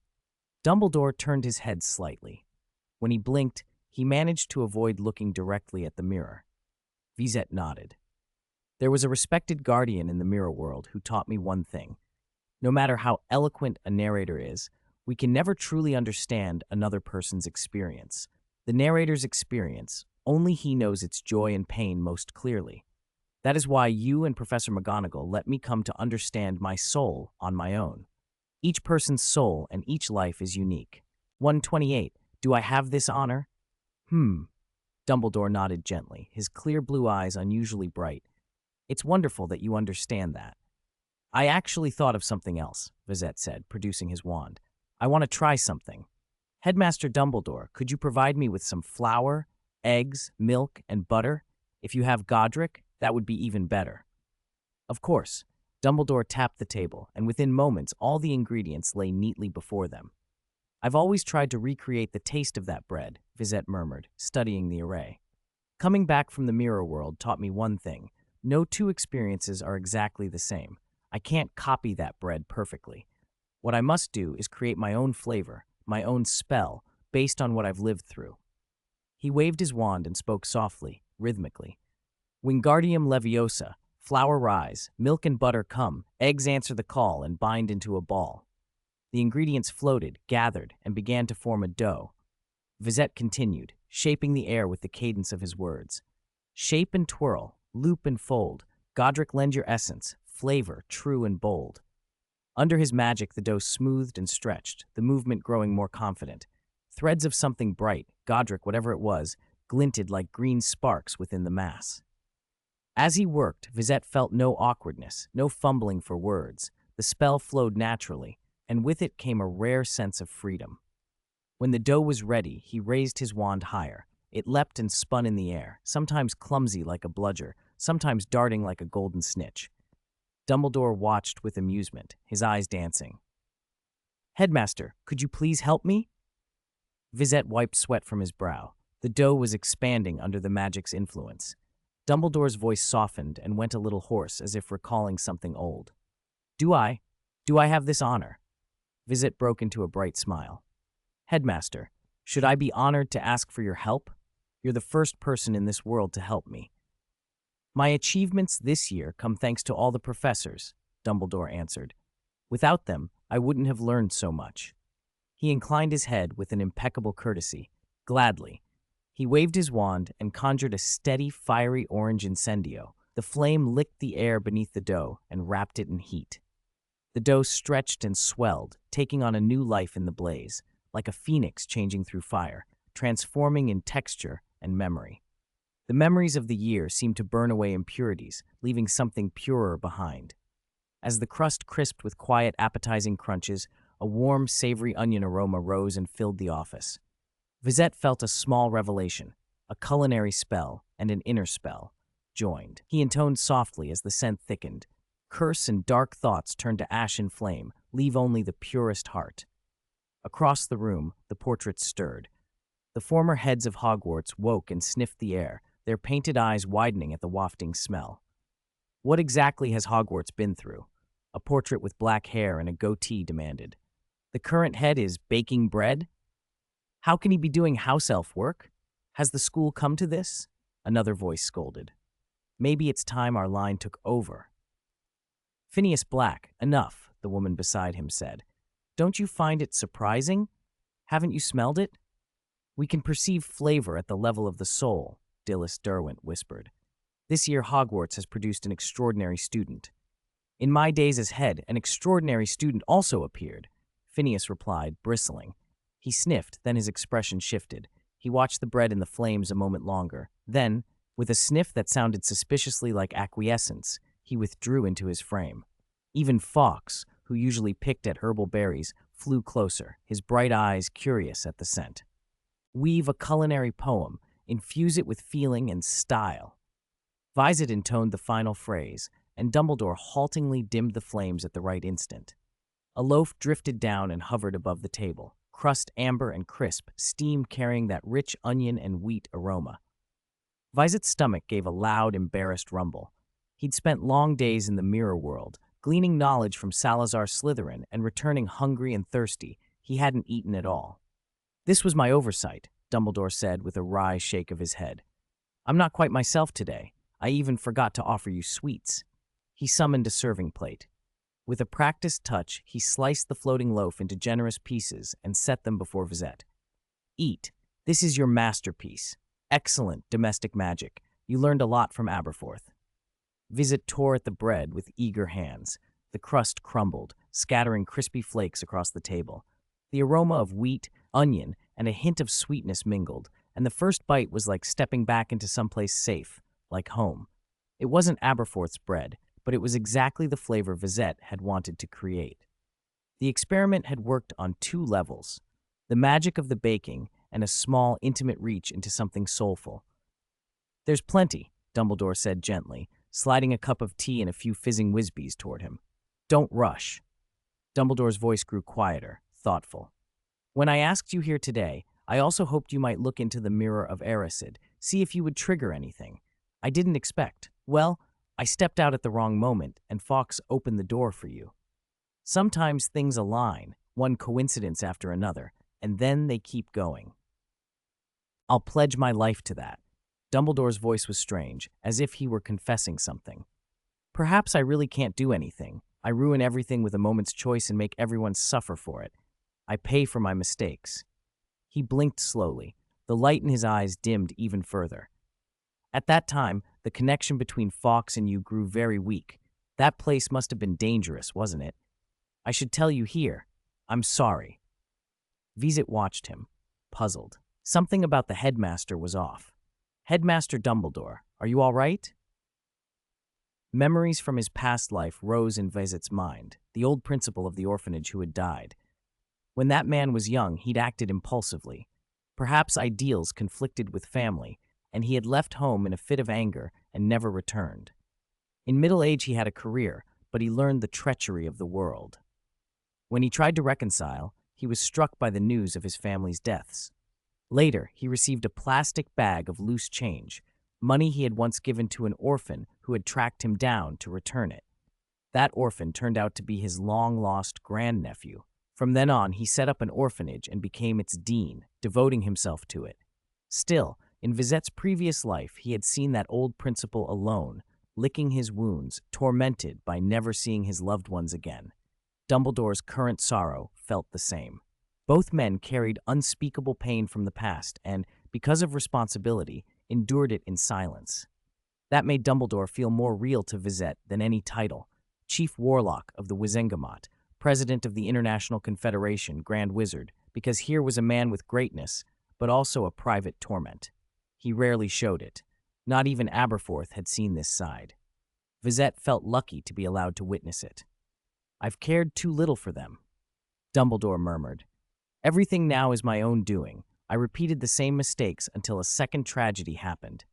Dumbledore turned his head slightly. When he blinked, he managed to avoid looking directly at the mirror. Vizette nodded. "There was a respected guardian in the mirror world who taught me one thing. No matter how eloquent a narrator is, we can never truly understand another person's experience. The narrator's experience, only he knows its joy and pain most clearly. That is why you and Professor McGonagall let me come to understand my soul on my own. Each person's soul and each life is unique. 128, do I have this honor?" Dumbledore nodded gently, his clear blue eyes unusually bright. "It's wonderful that you understand that." "I actually thought of something else," Vizette said, producing his wand. "I want to try something. Headmaster Dumbledore, could you provide me with some flour, eggs, milk, and butter? If you have Godric, that would be even better." "Of course." Dumbledore tapped the table, and within moments all the ingredients lay neatly before them. "I've always tried to recreate the taste of that bread," Vizette murmured, studying the array. "Coming back from the mirror world taught me one thing. No two experiences are exactly the same. I can't copy that bread perfectly. What I must do is create my own flavor, my own spell, based on what I've lived through." He waved his wand and spoke softly, rhythmically. "Wingardium Leviosa, flour rise, milk and butter come, eggs answer the call and bind into a ball." The ingredients floated, gathered, and began to form a dough. Vizette continued, shaping the air with the cadence of his words. "Shape and twirl, loop and fold, Godric lend your essence, flavor true and bold." Under his magic, the dough smoothed and stretched, the movement growing more confident. Threads of something bright, Godric whatever it was, glinted like green sparks within the mass. As he worked, Vizette felt no awkwardness, no fumbling for words. The spell flowed naturally, and with it came a rare sense of freedom. When the dough was ready, he raised his wand higher. It leapt and spun in the air, sometimes clumsy like a bludger, sometimes darting like a golden snitch. Dumbledore watched with amusement, his eyes dancing. "Headmaster, could you please help me?" Vizette wiped sweat from his brow. The dough was expanding under the magic's influence. Dumbledore's voice softened and went a little hoarse, as if recalling something old. Do I have this honor?" Vizette broke into a bright smile. "Headmaster, should I be honored to ask for your help? You're the first person in this world to help me." "My achievements this year come thanks to all the professors," Dumbledore answered. "Without them, I wouldn't have learned so much." He inclined his head with an impeccable courtesy. "Gladly." He waved his wand and conjured a steady, fiery orange incendio. The flame licked the air beneath the dough and wrapped it in heat. The dough stretched and swelled, taking on a new life in the blaze, like a phoenix changing through fire, transforming in texture and memory. The memories of the year seemed to burn away impurities, leaving something purer behind. As the crust crisped with quiet, appetizing crunches, a warm, savory onion aroma rose and filled the office. Vizette felt a small revelation, a culinary spell and an inner spell, joined. He intoned softly as the scent thickened. Curse and dark thoughts turned to ash and flame, leave only the purest heart. Across the room, the portraits stirred. The former heads of Hogwarts woke and sniffed the air, their painted eyes widening at the wafting smell. "What exactly has Hogwarts been through?" A portrait with black hair and a goatee demanded. "The current head is baking bread? How can he be doing house elf work? Has the school come to this?" Another voice scolded. "Maybe it's time our line took over." "Phineas Black, enough," the woman beside him said. "Don't you find it surprising? Haven't you smelled it? We can perceive flavor at the level of the soul. Dillis Derwent whispered. "This year Hogwarts has produced an extraordinary student." "In my days as head, an extraordinary student also appeared," Phineas replied, bristling. He sniffed, then his expression shifted. He watched the bread in the flames a moment longer. Then, with a sniff that sounded suspiciously like acquiescence, he withdrew into his frame. Even Fawkes, who usually picked at herbal berries, flew closer, his bright eyes curious at the scent. "Weave a culinary poem, infuse it with feeling and style." Vizette intoned the final phrase, and Dumbledore haltingly dimmed the flames at the right instant. A loaf drifted down and hovered above the table, crust amber and crisp, steam carrying that rich onion and wheat aroma. Vizette's stomach gave a loud, embarrassed rumble. He'd spent long days in the mirror world, gleaning knowledge from Salazar Slytherin and returning hungry and thirsty. He hadn't eaten at all. "This was my oversight," Dumbledore said with a wry shake of his head. "I'm not quite myself today. I even forgot to offer you sweets." He summoned a serving plate. With a practiced touch, he sliced the floating loaf into generous pieces and set them before Vizette. "Eat. This is your masterpiece. Excellent domestic magic. You learned a lot from Aberforth." Vizette tore at the bread with eager hands. The crust crumbled, scattering crispy flakes across the table. The aroma of wheat, onion, and a hint of sweetness mingled, and the first bite was like stepping back into someplace safe, like home. It wasn't Aberforth's bread, but it was exactly the flavor Vizette had wanted to create. The experiment had worked on two levels: the magic of the baking and a small, intimate reach into something soulful. "There's plenty," Dumbledore said gently, sliding a cup of tea and a few fizzing whizbees toward him. "Don't rush." Dumbledore's voice grew quieter, thoughtful. "When I asked you here today, I also hoped you might look into the Mirror of Erised, see if you would trigger anything. I didn't expect. Well, I stepped out at the wrong moment, and Fawkes opened the door for you. Sometimes things align, one coincidence after another, and then they keep going." "I'll pledge my life to that." Dumbledore's voice was strange, as if he were confessing something. "Perhaps I really can't do anything. I ruin everything with a moment's choice and make everyone suffer for it. I pay for my mistakes." He blinked slowly. The light in his eyes dimmed even further. "At that time, the connection between Fawkes and you grew very weak. That place must have been dangerous, wasn't it? I should tell you here. I'm sorry." Vizette watched him, puzzled. Something about the headmaster was off. "Headmaster Dumbledore, are you all right?" Memories from his past life rose in Vizette's mind, the old principal of the orphanage who had died. When that man was young, he'd acted impulsively. Perhaps ideals conflicted with family, and he had left home in a fit of anger and never returned. In middle age, he had a career, but he learned the treachery of the world. When he tried to reconcile, he was struck by the news of his family's deaths. Later, he received a plastic bag of loose change, money he had once given to an orphan who had tracked him down to return it. That orphan turned out to be his long-lost grandnephew. From then on, he set up an orphanage and became its dean, devoting himself to it. Still, in Vizette's previous life, he had seen that old principal alone, licking his wounds, tormented by never seeing his loved ones again. Dumbledore's current sorrow felt the same. Both men carried unspeakable pain from the past and, because of responsibility, endured it in silence. That made Dumbledore feel more real to Vizette than any title: Chief Warlock of the Wizengamot, President of the International Confederation, Grand Wizard, because here was a man with greatness, but also a private torment. He rarely showed it. Not even Aberforth had seen this side. Vizette felt lucky to be allowed to witness it. "I've cared too little for them," Dumbledore murmured. "Everything now is my own doing. I repeated the same mistakes until a second tragedy happened."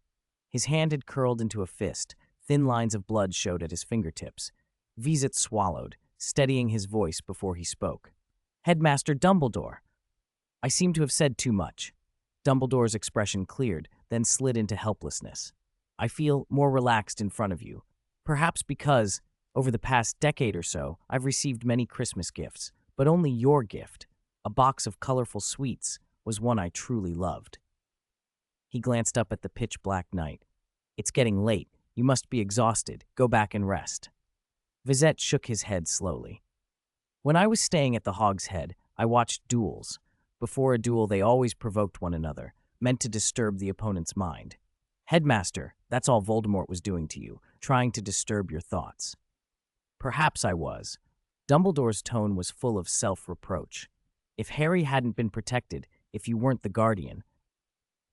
His hand had curled into a fist. Thin lines of blood showed at his fingertips. Vizette swallowed, steadying his voice before he spoke. "Headmaster Dumbledore!" "I seem to have said too much." Dumbledore's expression cleared, then slid into helplessness. "I feel more relaxed in front of you. Perhaps because, over the past decade or so, I've received many Christmas gifts, but only your gift, a box of colorful sweets, was one I truly loved." He glanced up at the pitch-black night. "It's getting late. You must be exhausted. Go back and rest." Vizette shook his head slowly. "When I was staying at the Hog's Head, I watched duels. Before a duel, they always provoked one another, meant to disturb the opponent's mind. Headmaster, that's all Voldemort was doing to you, trying to disturb your thoughts. Perhaps I was. Dumbledore's tone was full of self-reproach. If Harry hadn't been protected, if you weren't the guardian,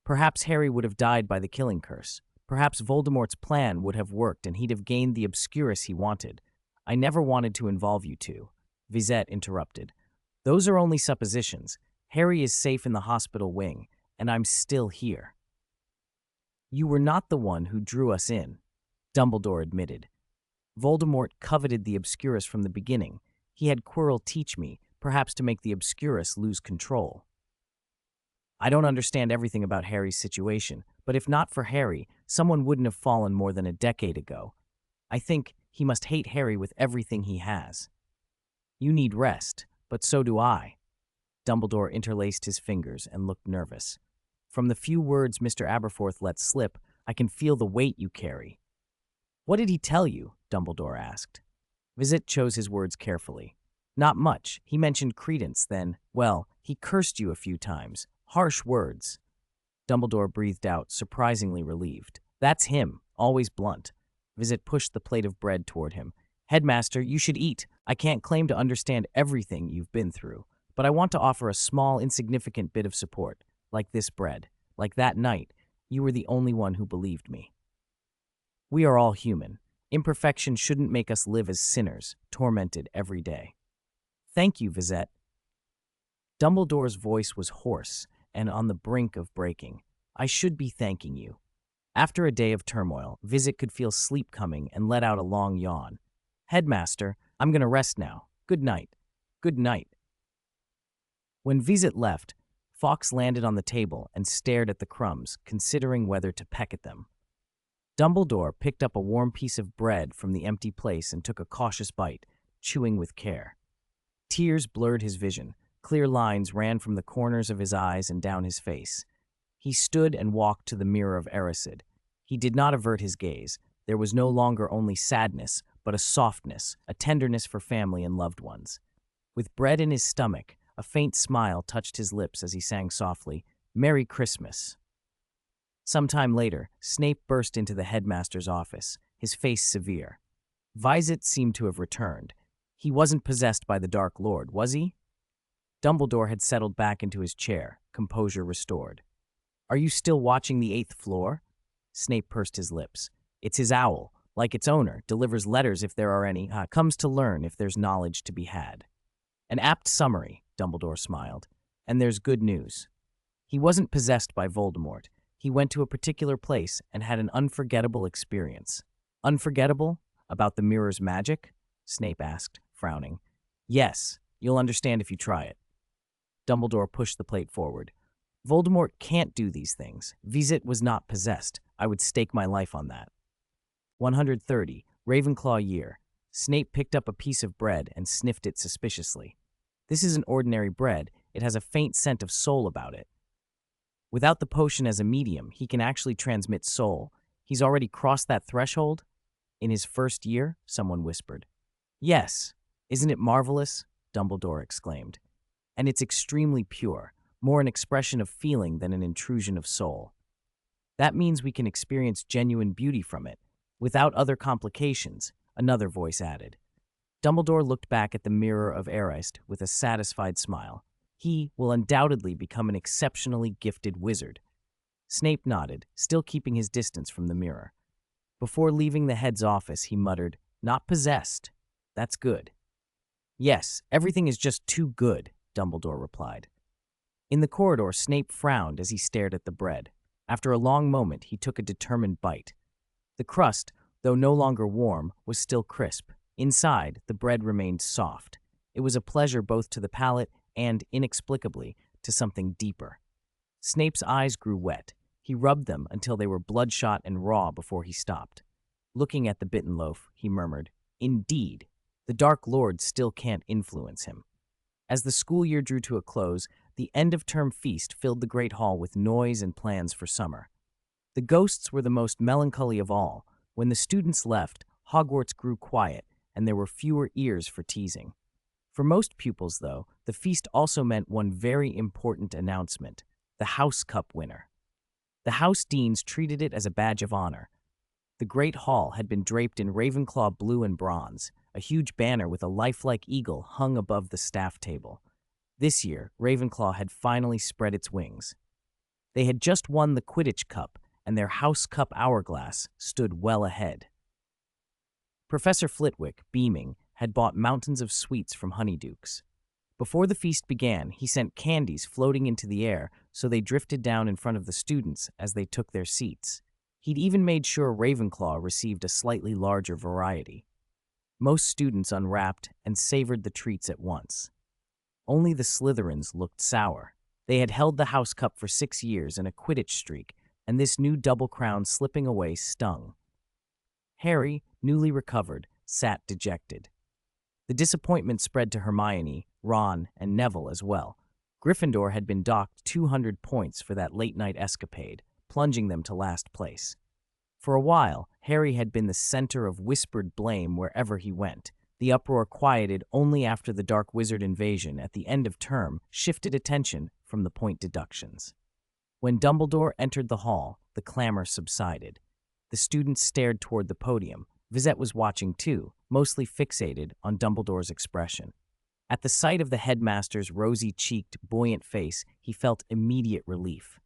perhaps Harry would have died by the killing curse. Perhaps Voldemort's plan would have worked and he'd have gained the Obscurus he wanted. I never wanted to involve you two. Vizette interrupted. Those are only suppositions. Harry is safe in the hospital wing, and I'm still here. You were not the one who drew us in, Dumbledore admitted. Voldemort coveted the Obscurus from the beginning. He had Quirrell teach me, perhaps to make the Obscurus lose control. I don't understand everything about Harry's situation, but if not for Harry, someone wouldn't have fallen more than a decade ago. I think he must hate Harry with everything he has. You need rest, but so do I. Dumbledore interlaced his fingers and looked nervous. From the few words Mr. Aberforth let slip, I can feel the weight you carry. What did he tell you? Dumbledore asked. Vizette chose his words carefully. Not much. He mentioned Credence, then, well, he cursed you a few times. Harsh words. Dumbledore breathed out, surprisingly relieved. That's him, always blunt. Vizette pushed the plate of bread toward him. Headmaster, you should eat. I can't claim to understand everything you've been through, but I want to offer a small, insignificant bit of support, like this bread. Like that night, you were the only one who believed me. We are all human. Imperfection shouldn't make us live as sinners, tormented every day. Thank you, Vizette. Dumbledore's voice was hoarse and on the brink of breaking. I should be thanking you. After a day of turmoil, Vizette could feel sleep coming and let out a long yawn. Headmaster, I'm going to rest now. Good night. Good night. When Vizette left, Fawkes landed on the table and stared at the crumbs, considering whether to peck at them. Dumbledore picked up a warm piece of bread from the empty place and took a cautious bite, chewing with care. Tears blurred his vision. Clear lines ran from the corners of his eyes and down his face. He stood and walked to the mirror of Erised. He did not avert his gaze. There was no longer only sadness, but a softness, a tenderness for family and loved ones. With bread in his stomach, a faint smile touched his lips as he sang softly, "Merry Christmas." Sometime later, Snape burst into the headmaster's office, his face severe. Vizette seemed to have returned. He wasn't possessed by the Dark Lord, was he? Dumbledore had settled back into his chair, composure restored. Are you still watching the 8th floor? Snape pursed his lips. It's his owl, like its owner, delivers letters if there are any, comes to learn if there's knowledge to be had. An apt summary, Dumbledore smiled. And there's good news. He wasn't possessed by Voldemort. He went to a particular place and had an unforgettable experience. Unforgettable? About the mirror's magic? Snape asked, frowning. Yes, you'll understand if you try it. Dumbledore pushed the plate forward. Voldemort can't do these things. Vizette was not possessed. I would stake my life on that. 130, Ravenclaw year. Snape picked up a piece of bread and sniffed it suspiciously. This isn't ordinary bread. It has a faint scent of soul about it. Without the potion as a medium, he can actually transmit soul. He's already crossed that threshold? In his first year? Someone whispered. Yes. Isn't it marvelous? Dumbledore exclaimed. And it's extremely pure, more an expression of feeling than an intrusion of soul. That means we can experience genuine beauty from it, without other complications, another voice added. Dumbledore looked back at the mirror of Erised with a satisfied smile. He will undoubtedly become an exceptionally gifted wizard. Snape nodded, still keeping his distance from the mirror. Before leaving the head's office, he muttered, Not possessed. That's good. Yes, everything is just too good, Dumbledore replied. In the corridor, Snape frowned as he stared at the bread. After a long moment, he took a determined bite. The crust, though no longer warm, was still crisp. Inside, the bread remained soft. It was a pleasure both to the palate and, inexplicably, to something deeper. Snape's eyes grew wet. He rubbed them until they were bloodshot and raw before he stopped. Looking at the bitten loaf, he murmured, Indeed, the Dark Lord still can't influence him. As the school year drew to a close, the end-of-term feast filled the Great Hall with noise and plans for summer. The ghosts were the most melancholy of all. When the students left, Hogwarts grew quiet, and there were fewer ears for teasing. For most pupils, though, the feast also meant one very important announcement, the House Cup winner. The house deans treated it as a badge of honor. The great hall had been draped in Ravenclaw blue and bronze. A huge banner with a lifelike eagle hung above the staff table. This year, Ravenclaw had finally spread its wings. They had just won the Quidditch Cup, and their House Cup hourglass stood well ahead. Professor Flitwick, beaming, had bought mountains of sweets from Honeydukes. Before the feast began, he sent candies floating into the air so they drifted down in front of the students as they took their seats. He'd even made sure Ravenclaw received a slightly larger variety. Most students unwrapped and savored the treats at once. Only the Slytherins looked sour. They had held the House Cup for 6 years and a Quidditch streak, and this new double crown slipping away stung. Harry, newly recovered, sat dejected. The disappointment spread to Hermione, Ron, and Neville as well. Gryffindor had been docked 200 points for that late-night escapade, plunging them to last place. For a while, Harry had been the center of whispered blame wherever he went. The uproar quieted only after the Dark Wizard invasion at the end of term shifted attention from the point deductions. When Dumbledore entered the hall, the clamor subsided. The students stared toward the podium. Vizette was watching too, mostly fixated on Dumbledore's expression. At the sight of the headmaster's rosy-cheeked, buoyant face, he felt immediate relief.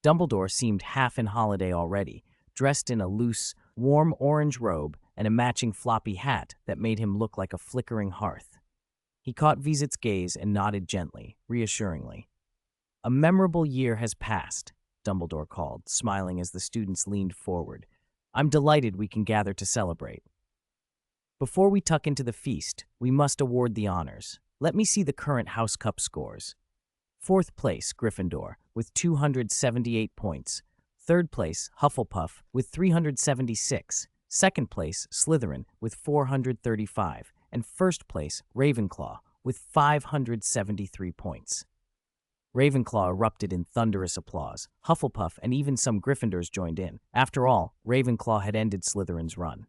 Dumbledore seemed half in holiday already, dressed in a loose, warm orange robe and a matching floppy hat that made him look like a flickering hearth. He caught Vizette's gaze and nodded gently, reassuringly. "A memorable year has passed," Dumbledore called, smiling as the students leaned forward. "I'm delighted we can gather to celebrate. Before we tuck into the feast, we must award the honors. Let me see the current House Cup scores. 4th place, Gryffindor, with 278 points. 3rd place, Hufflepuff, with 376. 2nd place, Slytherin, with 435. And 1st place, Ravenclaw, with 573 points. Ravenclaw erupted in thunderous applause. Hufflepuff and even some Gryffindors joined in. After all, Ravenclaw had ended Slytherin's run.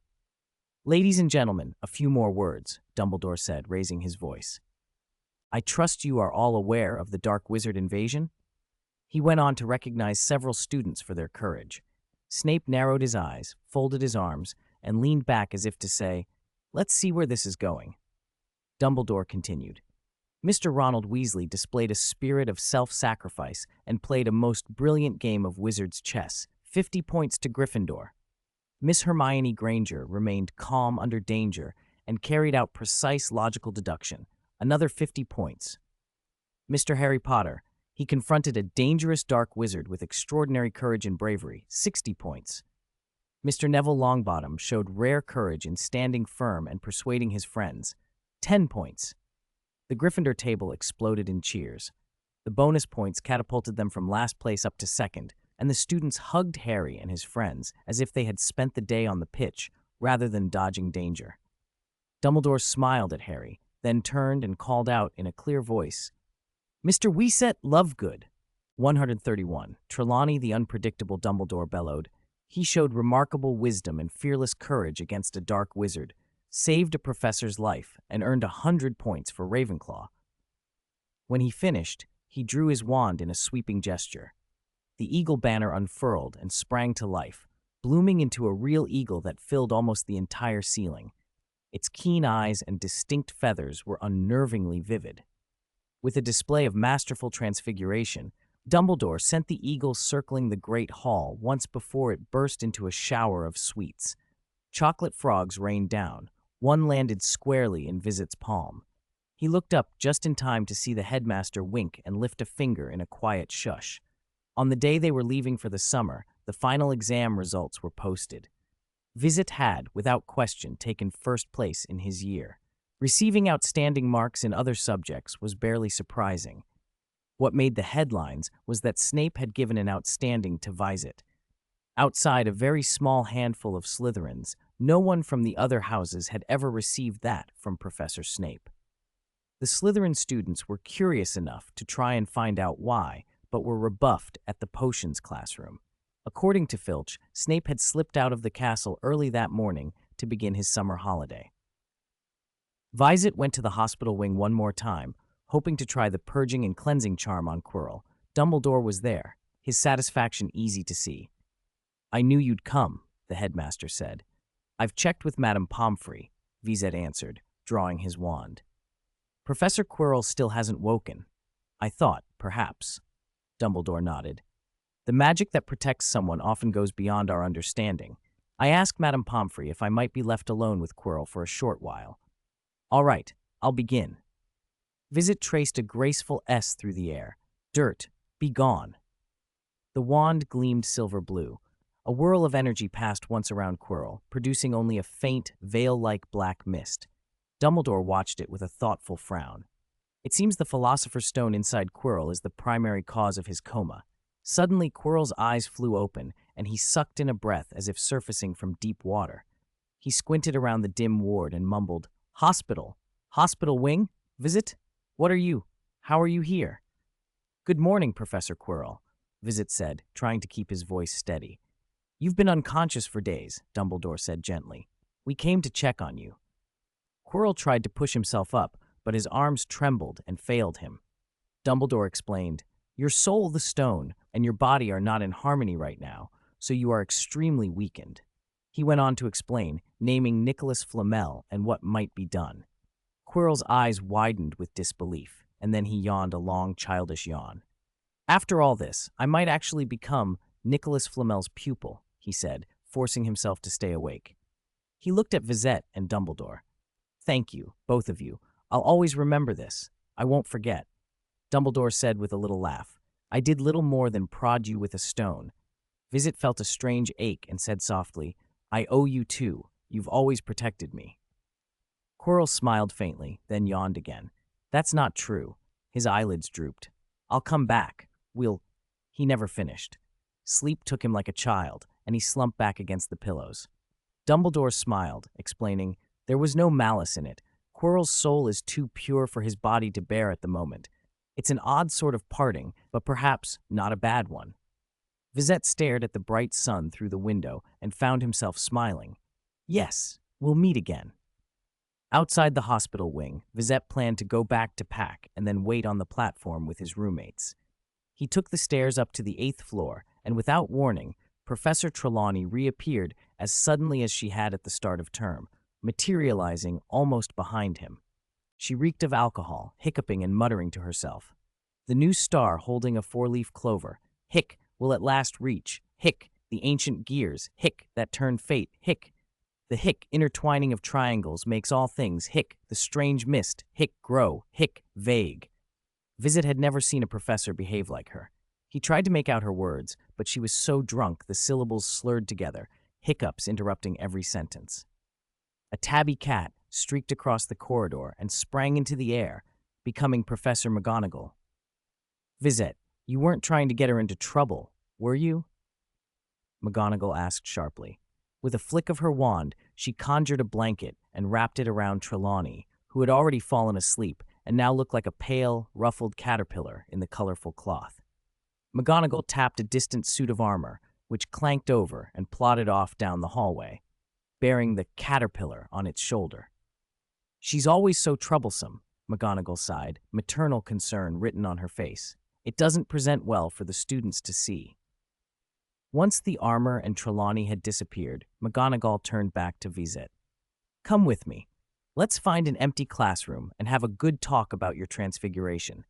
"Ladies and gentlemen, a few more words," Dumbledore said, raising his voice. "I trust you are all aware of the Dark Wizard invasion?" He went on to recognize several students for their courage. Snape narrowed his eyes, folded his arms, and leaned back as if to say, "Let's see where this is going." Dumbledore continued. "Mr. Ronald Weasley displayed a spirit of self-sacrifice and played a most brilliant game of wizard's chess, 50 points to Gryffindor. Miss Hermione Granger remained calm under danger and carried out precise logical deduction, another 50 points. Mr. Harry Potter, he confronted a dangerous dark wizard with extraordinary courage and bravery, 60 points. Mr. Neville Longbottom showed rare courage in standing firm and persuading his friends, 10 points. The Gryffindor table exploded in cheers. The bonus points catapulted them from last place up to 2nd, and the students hugged Harry and his friends as if they had spent the day on the pitch rather than dodging danger. Dumbledore smiled at Harry, then turned and called out in a clear voice, "Mr. Luna Lovegood." 131. Trelawney the unpredictable, Dumbledore bellowed. He showed remarkable wisdom and fearless courage against a dark wizard, saved a professor's life, and earned 100 points for Ravenclaw. When he finished, he drew his wand in a sweeping gesture. The eagle banner unfurled and sprang to life, blooming into a real eagle that filled almost the entire ceiling. Its keen eyes and distinct feathers were unnervingly vivid. With a display of masterful transfiguration, Dumbledore sent the eagle circling the great hall once before it burst into a shower of sweets. Chocolate frogs rained down. One landed squarely in Vizette's palm. He looked up just in time to see the headmaster wink and lift a finger in a quiet shush. On the day they were leaving for the summer, the final exam results were posted. Vizette had, without question, taken 1st place in his year. Receiving outstanding marks in other subjects was barely surprising. What made the headlines was that Snape had given an outstanding to Vizette. Outside a very small handful of Slytherins, no one from the other houses had ever received that from Professor Snape. The Slytherin students were curious enough to try and find out why, but were rebuffed at the potions classroom. According to Filch, Snape had slipped out of the castle early that morning to begin his summer holiday. Vizette went to the hospital wing one more time, hoping to try the purging and cleansing charm on Quirrell. Dumbledore was there. his satisfaction easy to see. "I knew you'd come," the headmaster said. "I've checked with Madame Pomfrey," Vizette answered, drawing his wand. "Professor Quirrell still hasn't woken. I thought, perhaps." Dumbledore nodded. "The magic that protects someone often goes beyond our understanding. I asked Madame Pomfrey if I might be left alone with Quirrell for a short while." "All right, I'll begin." Vizette traced a graceful S through the air. "Dirt, be gone." The wand gleamed silver blue. A whirl of energy passed once around Quirrell, producing only a faint, veil-like black mist. Dumbledore watched it with a thoughtful frown. It seems the Philosopher's Stone inside Quirrell is the primary cause of his coma. Suddenly, Quirrell's eyes flew open, and he sucked in a breath as if surfacing from deep water. He squinted around the dim ward and mumbled, "Hospital. Hospital wing? Vizette? What are you? How are you here?" "Good morning, Professor Quirrell," Vizette said, trying to keep his voice steady. "You've been unconscious for days," Dumbledore said gently. "We came to check on you." Quirrell tried to push himself up, but his arms trembled and failed him. Dumbledore explained, "Your soul, the stone, and your body are not in harmony right now, so you are extremely weakened." He went on to explain, naming Nicholas Flamel and what might be done. Quirrell's eyes widened with disbelief, and then he yawned a long, childish yawn. "After all this, I might actually become Nicholas Flamel's pupil," he said, forcing himself to stay awake. He looked at Vizette and Dumbledore. "Thank you, both of you. I'll always remember this. I won't forget." Dumbledore said with a little laugh, "I did little more than prod you with a stone." Vizette felt a strange ache and said softly, "I owe you too. You've always protected me." Quirrell smiled faintly, then yawned again. "That's not true." His eyelids drooped. "I'll come back. He never finished. Sleep took him like a child, and he slumped back against the pillows. Dumbledore smiled, explaining, "There was no malice in it. Quirrell's soul is too pure for his body to bear at the moment. It's an odd sort of parting, but perhaps not a bad one." Vizette stared at the bright sun through the window and found himself smiling. "Yes, we'll meet again." Outside the hospital wing, Vizette planned to go back to Pack and then wait on the platform with his roommates. He took the stairs up to the 8th floor, and without warning, Professor Trelawney reappeared as suddenly as she had at the start of term, materializing almost behind him. She reeked of alcohol, hiccuping and muttering to herself. The new star holding a 4-leaf clover. Hic, will at last reach. Hic, the ancient gears. Hic, that turn fate. Hic, the hic intertwining of triangles makes all things. Hic, the strange mist. Hic, grow. Hic, vague. Vizette had never seen a professor behave like her. He tried to make out her words, but she was so drunk the syllables slurred together, hiccups interrupting every sentence. A tabby cat streaked across the corridor and sprang into the air, becoming Professor McGonagall. "Vizette, you weren't trying to get her into trouble, were you?" McGonagall asked sharply. With a flick of her wand, she conjured a blanket and wrapped it around Trelawney, who had already fallen asleep and now looked like a pale, ruffled caterpillar in the colorful cloth. McGonagall tapped a distant suit of armor, which clanked over and plodded off down the hallway, bearing the caterpillar on its shoulder. "She's always so troublesome," McGonagall sighed, maternal concern written on her face. "It doesn't present well for the students to see." Once the armor and Trelawney had disappeared, McGonagall turned back to Vizette. "Come with me. Let's find an empty classroom and have a good talk about your transfiguration."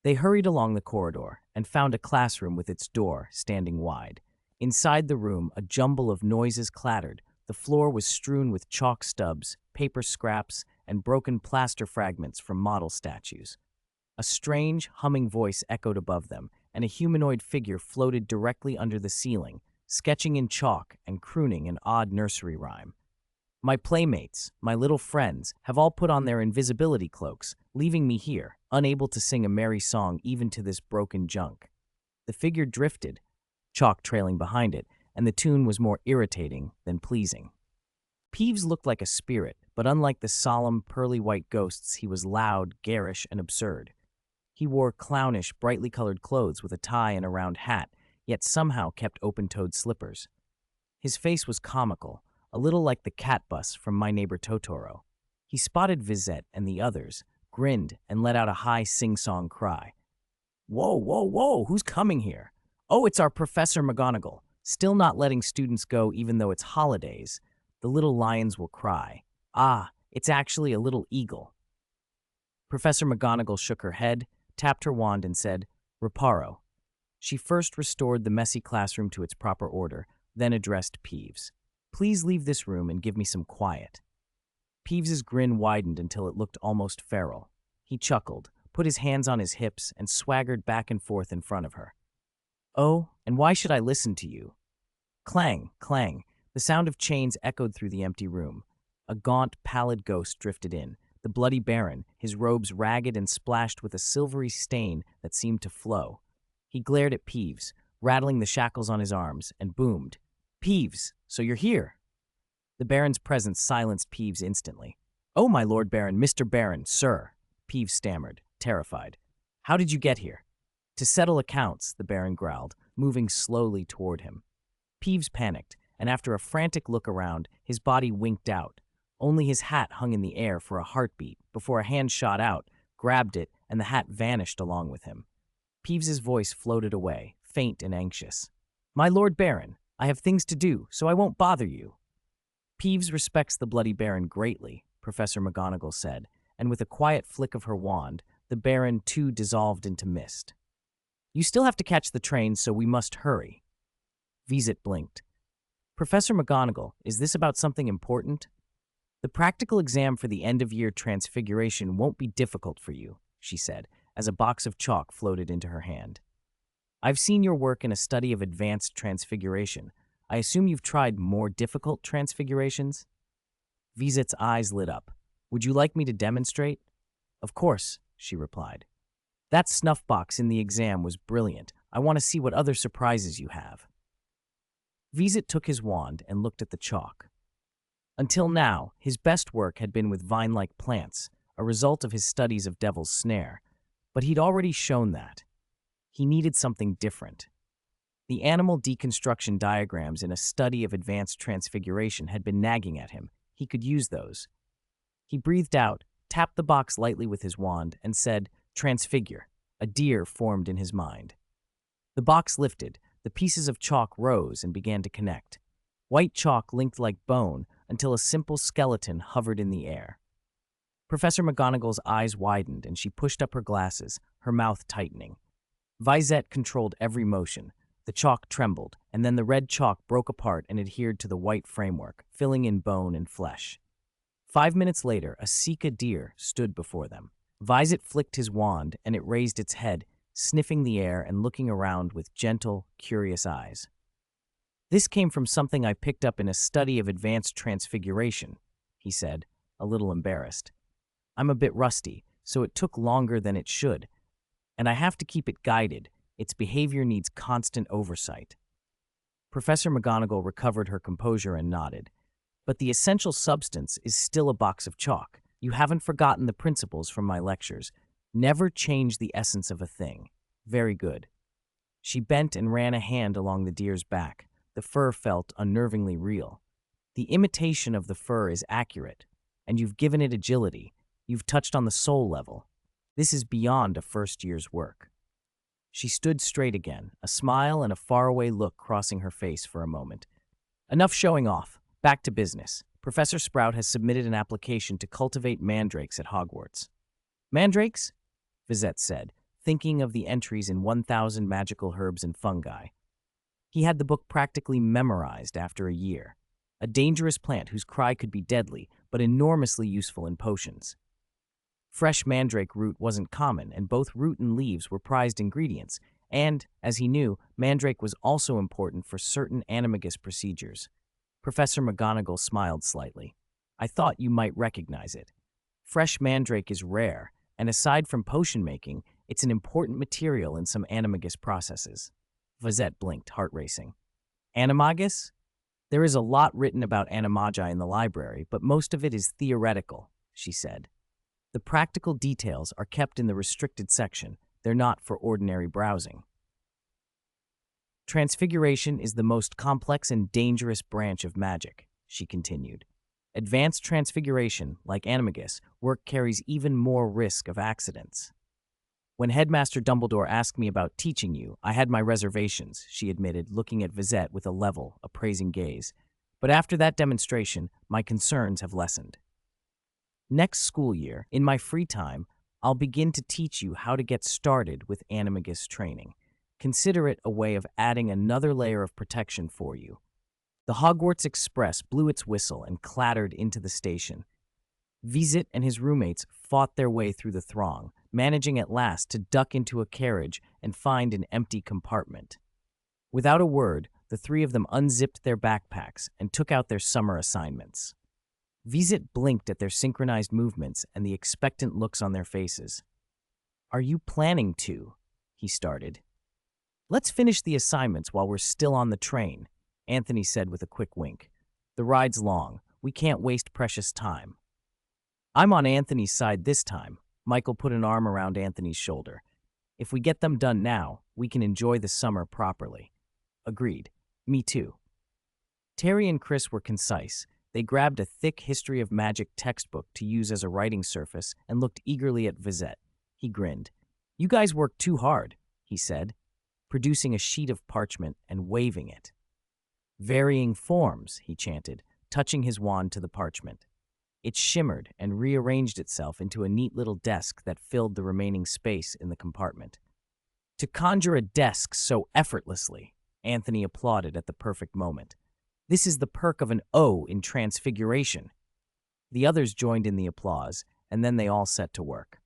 They hurried along the corridor and found a classroom with its door standing wide. Inside the room, a jumble of noises clattered. The floor was strewn with chalk stubs, paper scraps, and broken plaster fragments from model statues. A strange, humming voice echoed above them, and a humanoid figure floated directly under the ceiling, sketching in chalk and crooning an odd nursery rhyme. "My playmates, my little friends, have all put on their invisibility cloaks, leaving me here, unable to sing a merry song even to this broken junk." The figure drifted, chalk trailing behind it, and the tune was more irritating than pleasing. Peeves looked like a spirit, but unlike the solemn, pearly-white ghosts, he was loud, garish, and absurd. He wore clownish, brightly colored clothes with a tie and a round hat, yet somehow kept open-toed slippers. His face was comical, a little like the cat bus from My Neighbor Totoro. He spotted Vizette and the others, grinned, and let out a high sing-song cry. "Whoa, whoa, whoa, who's coming here?" Oh, it's our Professor McGonagall, still not letting students go even though it's holidays. The little lions will cry. Ah, it's actually a little eagle. Professor McGonagall shook her head, tapped her wand, and said, Reparo. She first restored the messy classroom to its proper order, then addressed Peeves. Please leave this room and give me some quiet. Peeves's grin widened until it looked almost feral. He chuckled, put his hands on his hips, and swaggered back and forth in front of her. Oh, and why should I listen to you? Clang, clang. The sound of chains echoed through the empty room. A gaunt, pallid ghost drifted in, the bloody Baron, his robes ragged and splashed with a silvery stain that seemed to flow. He glared at Peeves, rattling the shackles on his arms, and boomed, Peeves, so you're here. The Baron's presence silenced Peeves instantly. Oh, my Lord Baron, Mr. Baron, sir, Peeves stammered, terrified. How did you get here? To settle accounts, the Baron growled, moving slowly toward him. Peeves panicked, and after a frantic look around, his body winked out. Only his hat hung in the air for a heartbeat before a hand shot out, grabbed it, and the hat vanished along with him. Peeves's voice floated away, faint and anxious. My Lord Baron, I have things to do, so I won't bother you. Peeves respects the bloody Baron greatly, Professor McGonagall said, and with a quiet flick of her wand, the Baron too dissolved into mist. You still have to catch the train, so we must hurry. Vizette blinked. Professor McGonagall, is this about something important? The practical exam for the end-of-year transfiguration won't be difficult for you, she said, as a box of chalk floated into her hand. I've seen your work in a study of advanced transfiguration. I assume you've tried more difficult transfigurations? Vizette's eyes lit up. Would you like me to demonstrate? Of course, she replied. That snuff box in the exam was brilliant. I want to see what other surprises you have. Vizette took his wand and looked at the chalk. Until now, his best work had been with vine-like plants, a result of his studies of Devil's Snare, but he'd already shown that. He needed something different. The animal deconstruction diagrams in a study of advanced transfiguration had been nagging at him. He could use those. He breathed out, tapped the box lightly with his wand, and said, Transfigure. A deer formed in his mind. The box lifted, the pieces of chalk rose and began to connect. White chalk linked like bone until a simple skeleton hovered in the air. Professor McGonagall's eyes widened and she pushed up her glasses, her mouth tightening. Vizette controlled every motion. The chalk trembled, and then the red chalk broke apart and adhered to the white framework, filling in bone and flesh. 5 minutes later, a Sika deer stood before them. Vizette flicked his wand, and it raised its head, sniffing the air and looking around with gentle, curious eyes. This came from something I picked up in a study of advanced transfiguration, he said, a little embarrassed. I'm a bit rusty, so it took longer than it should, and I have to keep it guided. Its behavior needs constant oversight. Professor McGonagall recovered her composure and nodded. But the essential substance is still a box of chalk. You haven't forgotten the principles from my lectures. Never change the essence of a thing. Very good. She bent and ran a hand along the deer's back. The fur felt unnervingly real. The imitation of the fur is accurate, and you've given it agility. You've touched on the soul level. This is beyond a first year's work. She stood straight again, a smile and a faraway look crossing her face for a moment. Enough showing off. Back to business. Professor Sprout has submitted an application to cultivate mandrakes at Hogwarts. Mandrakes? Vizette said, thinking of the entries in 1,000 magical herbs and fungi. He had the book practically memorized after a year. A dangerous plant whose cry could be deadly, but enormously useful in potions. Fresh mandrake root wasn't common, and both root and leaves were prized ingredients, and, as he knew, mandrake was also important for certain animagus procedures. Professor McGonagall smiled slightly. I thought you might recognize it. Fresh mandrake is rare, and aside from potion making, it's an important material in some animagus processes. Vizette blinked, heart racing. Animagus? There is a lot written about animagi in the library, but most of it is theoretical, she said. The practical details are kept in the restricted section. They're not for ordinary browsing. Transfiguration is the most complex and dangerous branch of magic, she continued. Advanced transfiguration, like animagus, work carries even more risk of accidents. When Headmaster Dumbledore asked me about teaching you, I had my reservations, she admitted, looking at Vizette with a level, appraising gaze. But after that demonstration, my concerns have lessened. Next school year, in my free time, I'll begin to teach you how to get started with animagus training. Consider it a way of adding another layer of protection for you. The Hogwarts Express blew its whistle and clattered into the station. Vizette and his roommates fought their way through the throng, managing at last to duck into a carriage and find an empty compartment. Without a word, the three of them unzipped their backpacks and took out their summer assignments. Vizette blinked at their synchronized movements and the expectant looks on their faces. "Are you planning to?" he started. "Let's finish the assignments while we're still on the train," Anthony said with a quick wink. "The ride's long. We can't waste precious time." "I'm on Anthony's side this time." Michael put an arm around Anthony's shoulder. "If we get them done now, we can enjoy the summer properly." "Agreed. Me too." Terry and Chris were concise. They grabbed a thick History of Magic textbook to use as a writing surface and looked eagerly at Vizette. He grinned. "You guys worked too hard," he said, producing a sheet of parchment and waving it. "Varying forms," he chanted, touching his wand to the parchment. It shimmered and rearranged itself into a neat little desk that filled the remaining space in the compartment. "To conjure a desk so effortlessly," Anthony applauded at the perfect moment. "This is the perk of an O in Transfiguration." The others joined in the applause, and then they all set to work.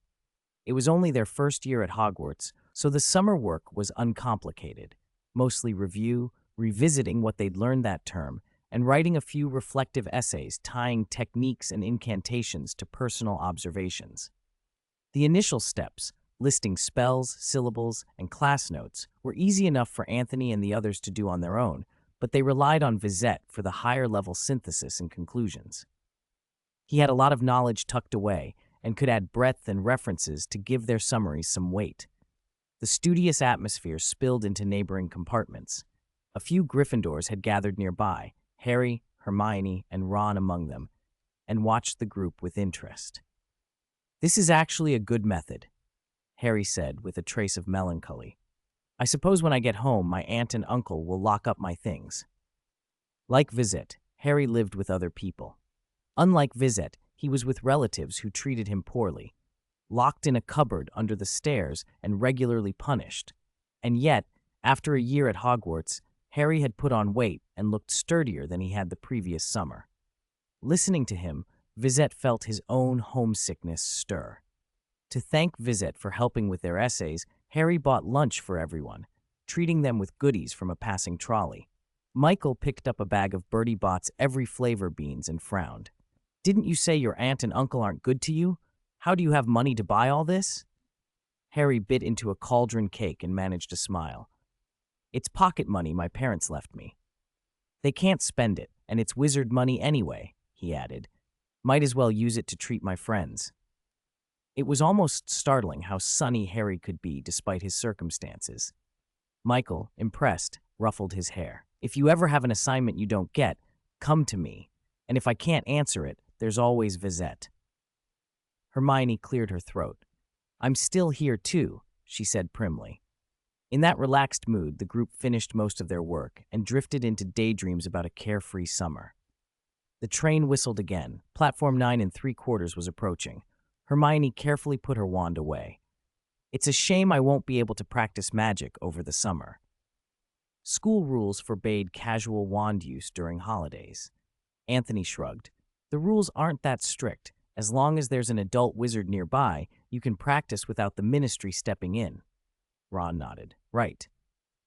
It was only their first year at Hogwarts, so the summer work was uncomplicated, mostly review, revisiting what they'd learned that term, and writing a few reflective essays tying techniques and incantations to personal observations. The initial steps, listing spells, syllables, and class notes, were easy enough for Anthony and the others to do on their own, but they relied on Vizette for the higher-level synthesis and conclusions. He had a lot of knowledge tucked away and could add breadth and references to give their summaries some weight. The studious atmosphere spilled into neighboring compartments. A few Gryffindors had gathered nearby, Harry, Hermione, and Ron among them, and watched the group with interest. "This is actually a good method," Harry said with a trace of melancholy. "I suppose when I get home, my aunt and uncle will lock up my things." Like Vizette, Harry lived with other people. Unlike Vizette, he was with relatives who treated him poorly, locked in a cupboard under the stairs and regularly punished. And yet, after a year at Hogwarts, Harry had put on weight and looked sturdier than he had the previous summer. Listening to him, Vizette felt his own homesickness stir. To thank Vizette for helping with their essays, Harry bought lunch for everyone, treating them with goodies from a passing trolley. Michael picked up a bag of Bertie Bott's every flavor beans and frowned. "Didn't you say your aunt and uncle aren't good to you? How do you have money to buy all this?" Harry bit into a cauldron cake and managed to smile. "It's pocket money my parents left me. They can't spend it, and it's wizard money anyway," he added. "Might as well use it to treat my friends." It was almost startling how sunny Harry could be despite his circumstances. Michael, impressed, ruffled his hair. "If you ever have an assignment you don't get, come to me, and if I can't answer it, there's always Vizette." Hermione cleared her throat. "I'm still here too," she said primly. In that relaxed mood, the group finished most of their work and drifted into daydreams about a carefree summer. The train whistled again. Platform 9 3/4 was approaching. Hermione carefully put her wand away. "It's a shame I won't be able to practice magic over the summer." School rules forbade casual wand use during holidays. Anthony shrugged. "The rules aren't that strict. As long as there's an adult wizard nearby, you can practice without the ministry stepping in." Ron nodded. "Right.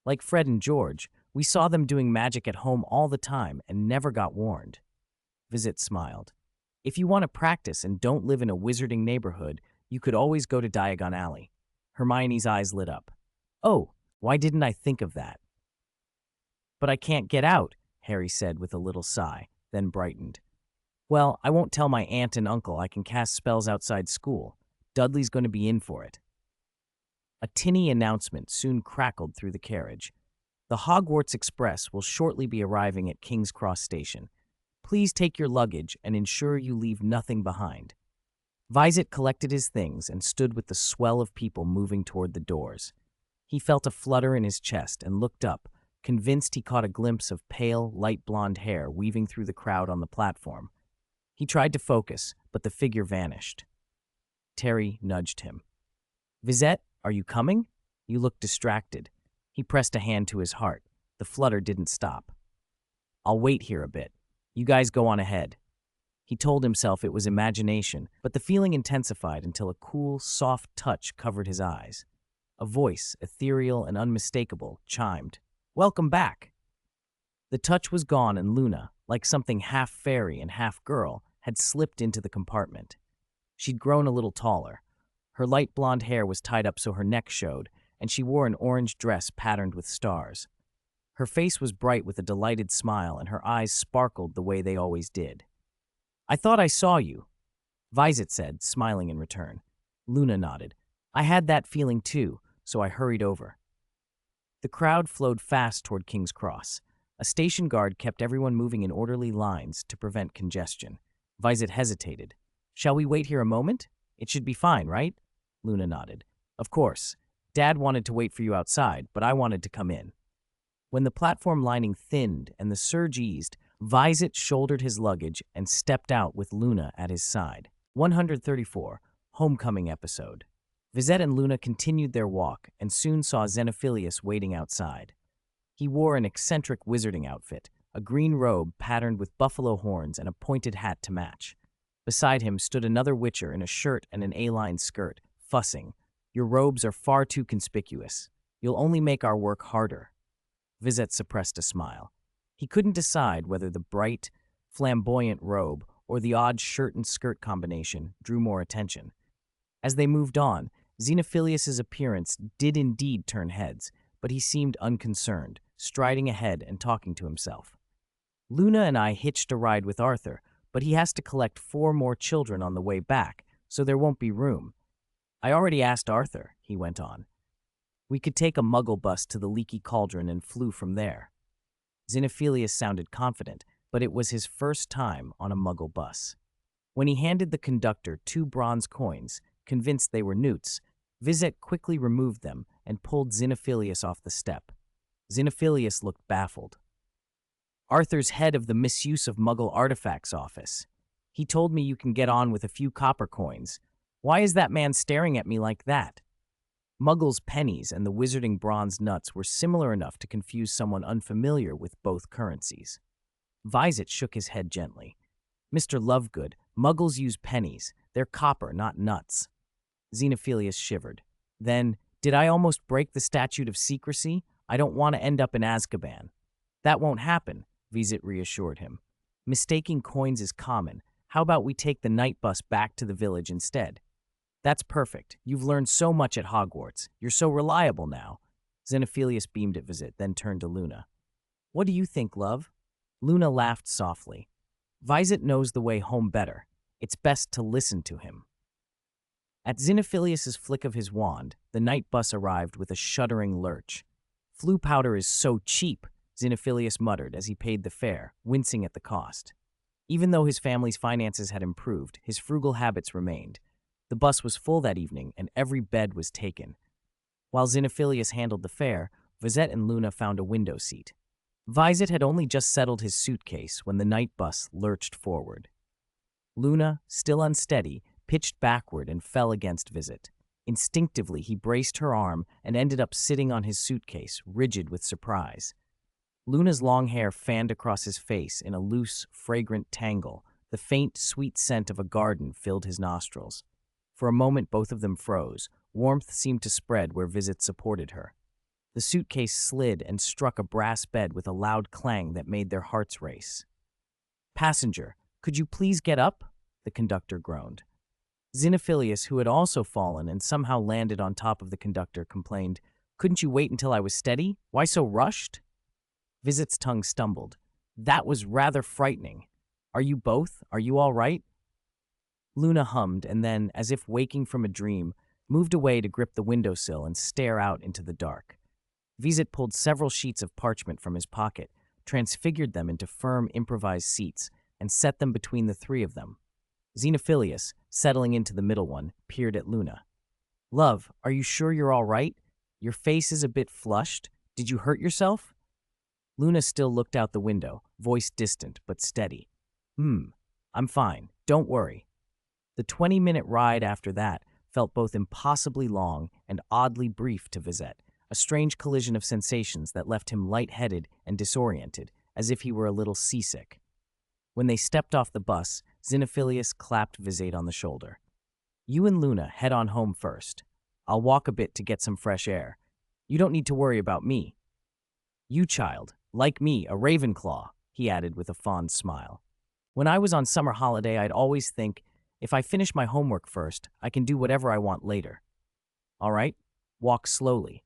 Like Fred and George, we saw them doing magic at home all the time and never got warned." Vizette smiled. "If you want to practice and don't live in a wizarding neighborhood, you could always go to Diagon Alley." Hermione's eyes lit up. "Oh, why didn't I think of that?" "But I can't get out," Harry said with a little sigh, then brightened. "Well, I won't tell my aunt and uncle I can cast spells outside school. Dudley's going to be in for it." A tinny announcement soon crackled through the carriage. "The Hogwarts Express will shortly be arriving at King's Cross Station. Please take your luggage and ensure you leave nothing behind." Vizette collected his things and stood with the swell of people moving toward the doors. He felt a flutter in his chest and looked up, convinced he caught a glimpse of pale, light blonde hair weaving through the crowd on the platform. He tried to focus, but the figure vanished. Terry nudged him. "Vizette, are you coming? You look distracted." He pressed a hand to his heart. The flutter didn't stop. "I'll wait here a bit. You guys go on ahead." He told himself it was imagination, but the feeling intensified until a cool, soft touch covered his eyes. A voice, ethereal and unmistakable, chimed, "Welcome back." The touch was gone, and Luna, like something half fairy and half girl, had slipped into the compartment. She'd grown a little taller. Her light blonde hair was tied up so her neck showed, and she wore an orange dress patterned with stars. Her face was bright with a delighted smile, and her eyes sparkled the way they always did. "I thought I saw you," Vizette said, smiling in return. Luna nodded. "I had that feeling too, so I hurried over." The crowd flowed fast toward King's Cross. A station guard kept everyone moving in orderly lines to prevent congestion. Vizette hesitated. "Shall we wait here a moment? It should be fine, right?" Luna nodded. "Of course. Dad wanted to wait for you outside, but I wanted to come in." When the platform lining thinned and the surge eased, Vizette shouldered his luggage and stepped out with Luna at his side. 134. Homecoming Episode. Vizette and Luna continued their walk and soon saw Xenophilius waiting outside. He wore an eccentric wizarding outfit, a green robe patterned with buffalo horns and a pointed hat to match. Beside him stood another witcher in a shirt and an A-line skirt, fussing. "Your robes are far too conspicuous. You'll only make our work harder." Vizette suppressed a smile. He couldn't decide whether the bright, flamboyant robe or the odd shirt and skirt combination drew more attention. As they moved on, Xenophilius's appearance did indeed turn heads, but he seemed unconcerned, striding ahead and talking to himself. "Luna and I hitched a ride with Arthur, but he has to collect 4 more children on the way back, so there won't be room. I already asked Arthur," he went on. "We could take a muggle bus to the Leaky Cauldron and flew from there." Xenophilius sounded confident, but it was his first time on a muggle bus. When he handed the conductor 2 bronze coins, convinced they were newts, Vizette quickly removed them and pulled Xenophilius off the step. Xenophilius looked baffled. "Arthur's head of the Misuse of Muggle Artifacts office. He told me you can get on with a few copper coins. Why is that man staring at me like that?" Muggles' pennies and the wizarding bronze nuts were similar enough to confuse someone unfamiliar with both currencies. Vizette shook his head gently. "Mr. Lovegood, Muggles use pennies. They're copper, not nuts." Xenophilius shivered. "Then, did I almost break the statute of secrecy? I don't want to end up in Azkaban." "That won't happen," Vizette reassured him. "Mistaking coins is common. How about we take the night bus back to the village instead?" "That's perfect. You've learned so much at Hogwarts. You're so reliable now." Xenophilius beamed at Vizette, then turned to Luna. "What do you think, love?" Luna laughed softly. "Vizette knows the way home better. It's best to listen to him." At Xenophilius's flick of his wand, the night bus arrived with a shuddering lurch. "Flue powder is so cheap," Xenophilius muttered as he paid the fare, wincing at the cost. Even though his family's finances had improved, his frugal habits remained. The bus was full that evening, and every bed was taken. While Xenophilius handled the fare, Vizette and Luna found a window seat. Vizette had only just settled his suitcase when the night bus lurched forward. Luna, still unsteady, pitched backward and fell against Vizette. Instinctively, he braced her arm and ended up sitting on his suitcase, rigid with surprise. Luna's long hair fanned across his face in a loose, fragrant tangle. The faint, sweet scent of a garden filled his nostrils. For a moment, both of them froze. Warmth seemed to spread where Vizette supported her. The suitcase slid and struck a brass bed with a loud clang that made their hearts race. "Passenger, could you please get up?" the conductor groaned. Xenophilius, who had also fallen and somehow landed on top of the conductor, complained, "Couldn't you wait until I was steady? Why so rushed?" Vizette's tongue stumbled. "That was rather frightening. Are you both? Are you all right?" Luna hummed and then, as if waking from a dream, moved away to grip the windowsill and stare out into the dark. Vizette pulled several sheets of parchment from his pocket, transfigured them into firm, improvised seats, and set them between the 3 of them. Xenophilius, settling into the middle one, peered at Luna. Love, are you sure you're all right? Your face is a bit flushed. Did you hurt yourself? Luna still looked out the window, voice distant but steady. I'm fine. Don't worry. The 20-minute ride after that felt both impossibly long and oddly brief to Vizette, a strange collision of sensations that left him lightheaded and disoriented, as if he were a little seasick. When they stepped off the bus, Xenophilius clapped Vizette on the shoulder. You and Luna head on home first. I'll walk a bit to get some fresh air. You don't need to worry about me. You, child, like me, a Ravenclaw, he added with a fond smile. When I was on summer holiday, I'd always think, if I finish my homework first, I can do whatever I want later. All right, walk slowly.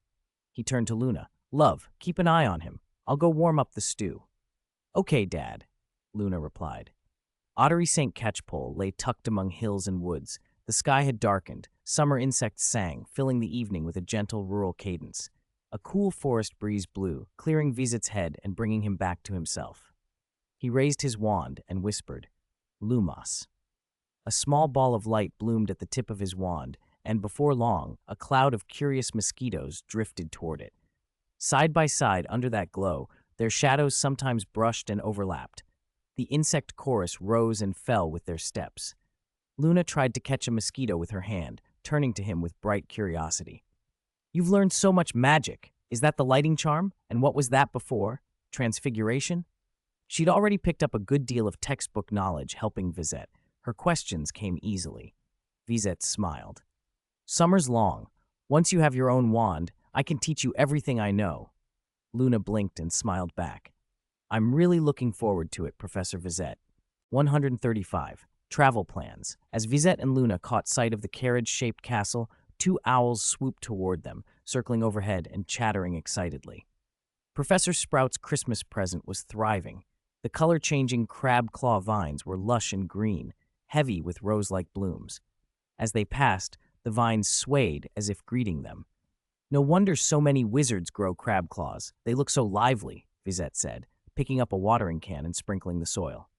He turned to Luna. Love, keep an eye on him. I'll go warm up the stew. Okay, Dad, Luna replied. Ottery St. Catchpole lay tucked among hills and woods. The sky had darkened. Summer insects sang, filling the evening with a gentle rural cadence. A cool forest breeze blew, clearing Vizette's head and bringing him back to himself. He raised his wand and whispered, Lumos. A small ball of light bloomed at the tip of his wand, and before long, a cloud of curious mosquitoes drifted toward it. Side by side under that glow, their shadows sometimes brushed and overlapped. The insect chorus rose and fell with their steps. Luna tried to catch a mosquito with her hand, turning to him with bright curiosity. You've learned so much magic. Is that the lighting charm? And what was that before? Transfiguration? She'd already picked up a good deal of textbook knowledge helping Vizette. Her questions came easily. Vizette smiled. Summer's long. Once you have your own wand, I can teach you everything I know. Luna blinked and smiled back. I'm really looking forward to it, Professor Vizette. 135. Travel plans. As Vizette and Luna caught sight of the carriage-shaped castle, two owls swooped toward them, circling overhead and chattering excitedly. Professor Sprout's Christmas present was thriving. The color-changing crab-claw vines were lush and green, heavy with rose-like blooms. As they passed, the vines swayed as if greeting them. No wonder so many wizards grow crab claws. They look so lively, Vizette said, picking up a watering can and sprinkling the soil.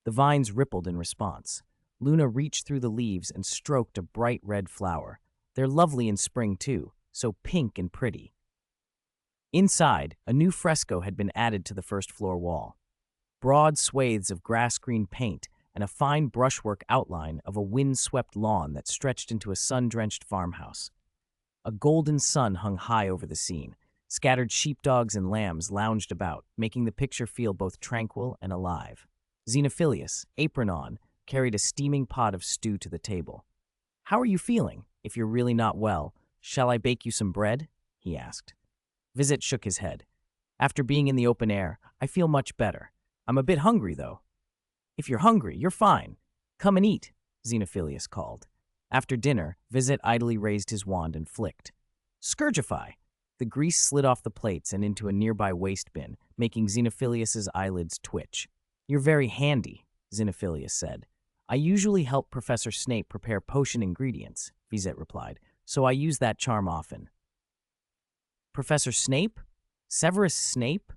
The vines rippled in response. Luna reached through the leaves and stroked a bright red flower. They're lovely in spring, too, so pink and pretty. Inside, a new fresco had been added to the first-floor wall. Broad swathes of grass-green paint and a fine brushwork outline of a wind-swept lawn that stretched into a sun-drenched farmhouse. A golden sun hung high over the scene. Scattered sheepdogs and lambs lounged about, making the picture feel both tranquil and alive. Xenophilius, apron on, carried a steaming pot of stew to the table. How are you feeling? If you're really not well, shall I bake you some bread? He asked. Vizette shook his head. After being in the open air, I feel much better. I'm a bit hungry, though. If you're hungry, you're fine. Come and eat, Xenophilius called. After dinner, Vizette idly raised his wand and flicked. Scourgify! The grease slid off the plates and into a nearby waste bin, making Xenophilius's eyelids twitch. You're very handy, Xenophilius said. I usually help Professor Snape prepare potion ingredients, Vizette replied, so I use that charm often. Professor Snape? Severus Snape?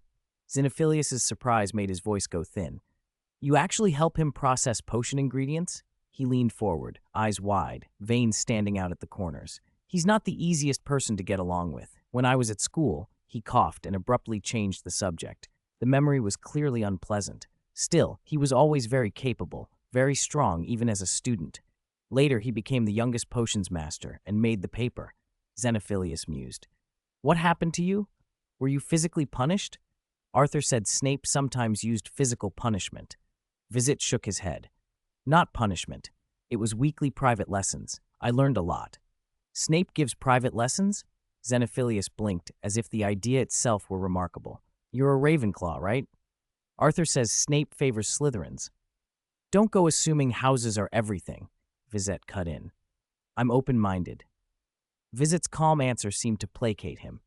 Xenophilius's surprise made his voice go thin. You actually help him process potion ingredients? He leaned forward, eyes wide, veins standing out at the corners. He's not the easiest person to get along with. When I was at school, he coughed and abruptly changed the subject. The memory was clearly unpleasant. Still, he was always very capable, very strong even as a student. Later, he became the youngest potions master and made the paper. Xenophilius mused. What happened to you? Were you physically punished? Arthur said Snape sometimes used physical punishment. Vizette shook his head. Not punishment. It was weekly private lessons. I learned a lot. Snape gives private lessons? Xenophilius blinked, as if the idea itself were remarkable. You're a Ravenclaw, right? Arthur says Snape favors Slytherins. Don't go assuming houses are everything, Vizette cut in. I'm open-minded. Vizette's calm answer seemed to placate him.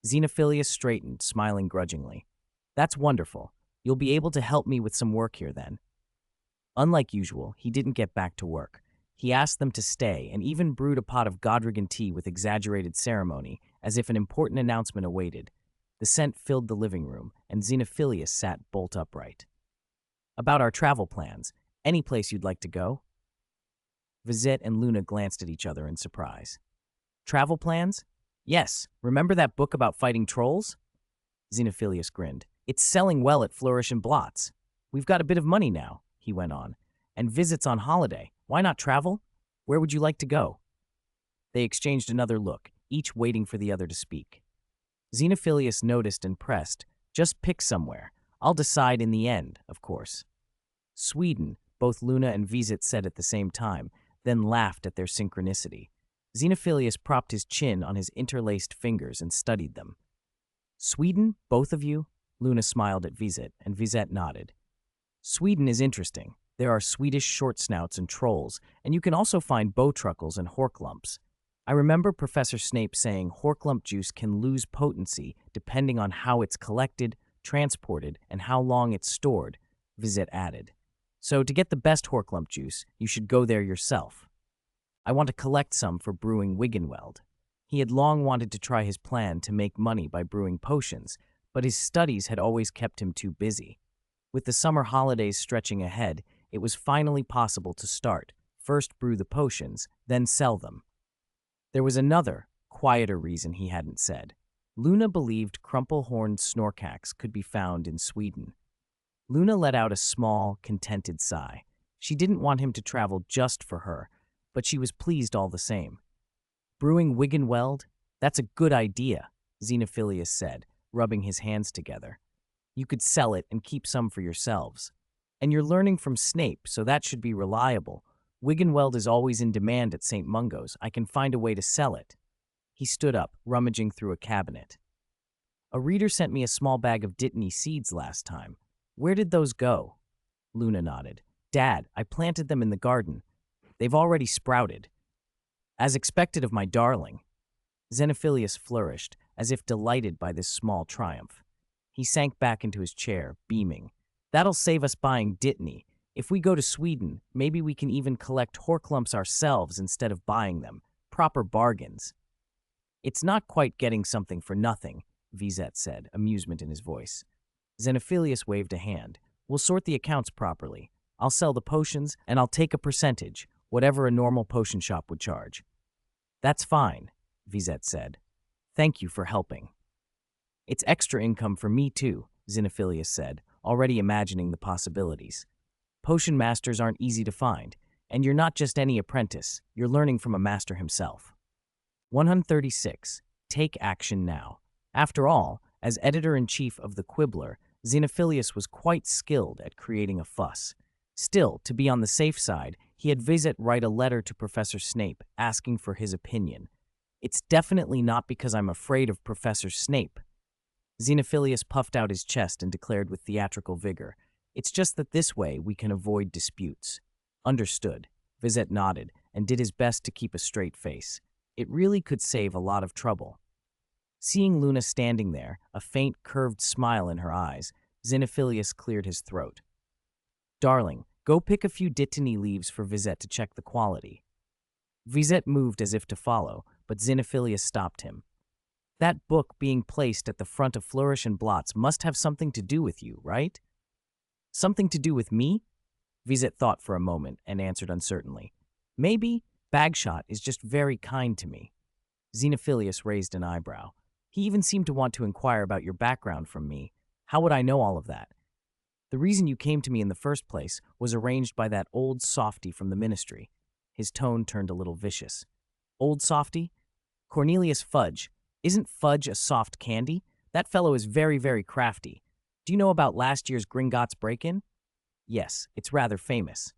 Xenophilius straightened, smiling grudgingly. That's wonderful. You'll be able to help me with some work here then. Unlike usual, he didn't get back to work. He asked them to stay and even brewed a pot of Godrigan tea with exaggerated ceremony, as if an important announcement awaited. The scent filled the living room, and Xenophilius sat bolt upright. About our travel plans, any place you'd like to go? Vizette and Luna glanced at each other in surprise. Travel plans? Yes. Remember that book about fighting trolls? Xenophilius grinned. It's selling well at Flourish and Blots. We've got a bit of money now, he went on. And Vizette's on holiday. Why not travel? Where would you like to go? They exchanged another look, each waiting for the other to speak. Xenophilius noticed and pressed. Just pick somewhere. I'll decide in the end, of course. Sweden, both Luna and Vizette said at the same time, then laughed at their synchronicity. Xenophilius propped his chin on his interlaced fingers and studied them. Sweden, both of you? Luna smiled at Vizette, and Vizette nodded. Sweden is interesting. There are Swedish short snouts and trolls, and you can also find bowtruckles and horklumps. I remember Professor Snape saying horklump juice can lose potency depending on how it's collected, transported, and how long it's stored, Vizette added. So to get the best horklump juice, you should go there yourself. I want to collect some for brewing Wiggenweld. He had long wanted to try his plan to make money by brewing potions, but his studies had always kept him too busy. With the summer holidays stretching ahead, it was finally possible to start. First brew the potions, then sell them. There was another, quieter reason he hadn't said. Luna believed crumple-horned snorkax could be found in Sweden. Luna let out a small, contented sigh. She didn't want him to travel just for her, but she was pleased all the same. Brewing Wiggenweld? That's a good idea, Xenophilius said, rubbing his hands together. You could sell it and keep some for yourselves. And you're learning from Snape, so that should be reliable. Wiggenweld is always in demand at St. Mungo's. I can find a way to sell it. He stood up, rummaging through a cabinet. A reader sent me a small bag of Dittany seeds last time. Where did those go? Luna nodded. Dad, I planted them in the garden. They've already sprouted. As expected of my darling. Xenophilius flourished, as if delighted by this small triumph. He sank back into his chair, beaming. That'll save us buying Dittany. If we go to Sweden, maybe we can even collect horklumps ourselves instead of buying them. Proper bargains. It's not quite getting something for nothing, Vizette said, amusement in his voice. Xenophilius waved a hand. We'll sort the accounts properly. I'll sell the potions, and I'll take a percentage, whatever a normal potion shop would charge. That's fine, Vizette said. Thank you for helping. It's extra income for me too, Xenophilius said, already imagining the possibilities. Potion masters aren't easy to find, and you're not just any apprentice, you're learning from a master himself. 136. Take action now. After all, as editor-in-chief of the Quibbler, Xenophilius was quite skilled at creating a fuss. Still, to be on the safe side, he had Vizette write a letter to Professor Snape asking for his opinion. It's definitely not because I'm afraid of Professor Snape. Xenophilius puffed out his chest and declared with theatrical vigor, It's just that this way we can avoid disputes. Understood. Vizette nodded and did his best to keep a straight face. It really could save a lot of trouble. Seeing Luna standing there, a faint, curved smile in her eyes, Xenophilius cleared his throat. Darling, go pick a few Dittany leaves for Vizette to check the quality. Vizette moved as if to follow, but Xenophilius stopped him. That book being placed at the front of Flourish and Blots must have something to do with you, right? Something to do with me? Vizette thought for a moment and answered uncertainly. Maybe. Bagshot is just very kind to me. Xenophilius raised an eyebrow. He even seemed to want to inquire about your background from me. How would I know all of that? The reason you came to me in the first place was arranged by that old softy from the ministry. His tone turned a little vicious. Old softy? Cornelius Fudge. Isn't Fudge a soft candy? That fellow is very, very crafty. Do you know about last year's Gringotts break-in? Yes, it's rather famous.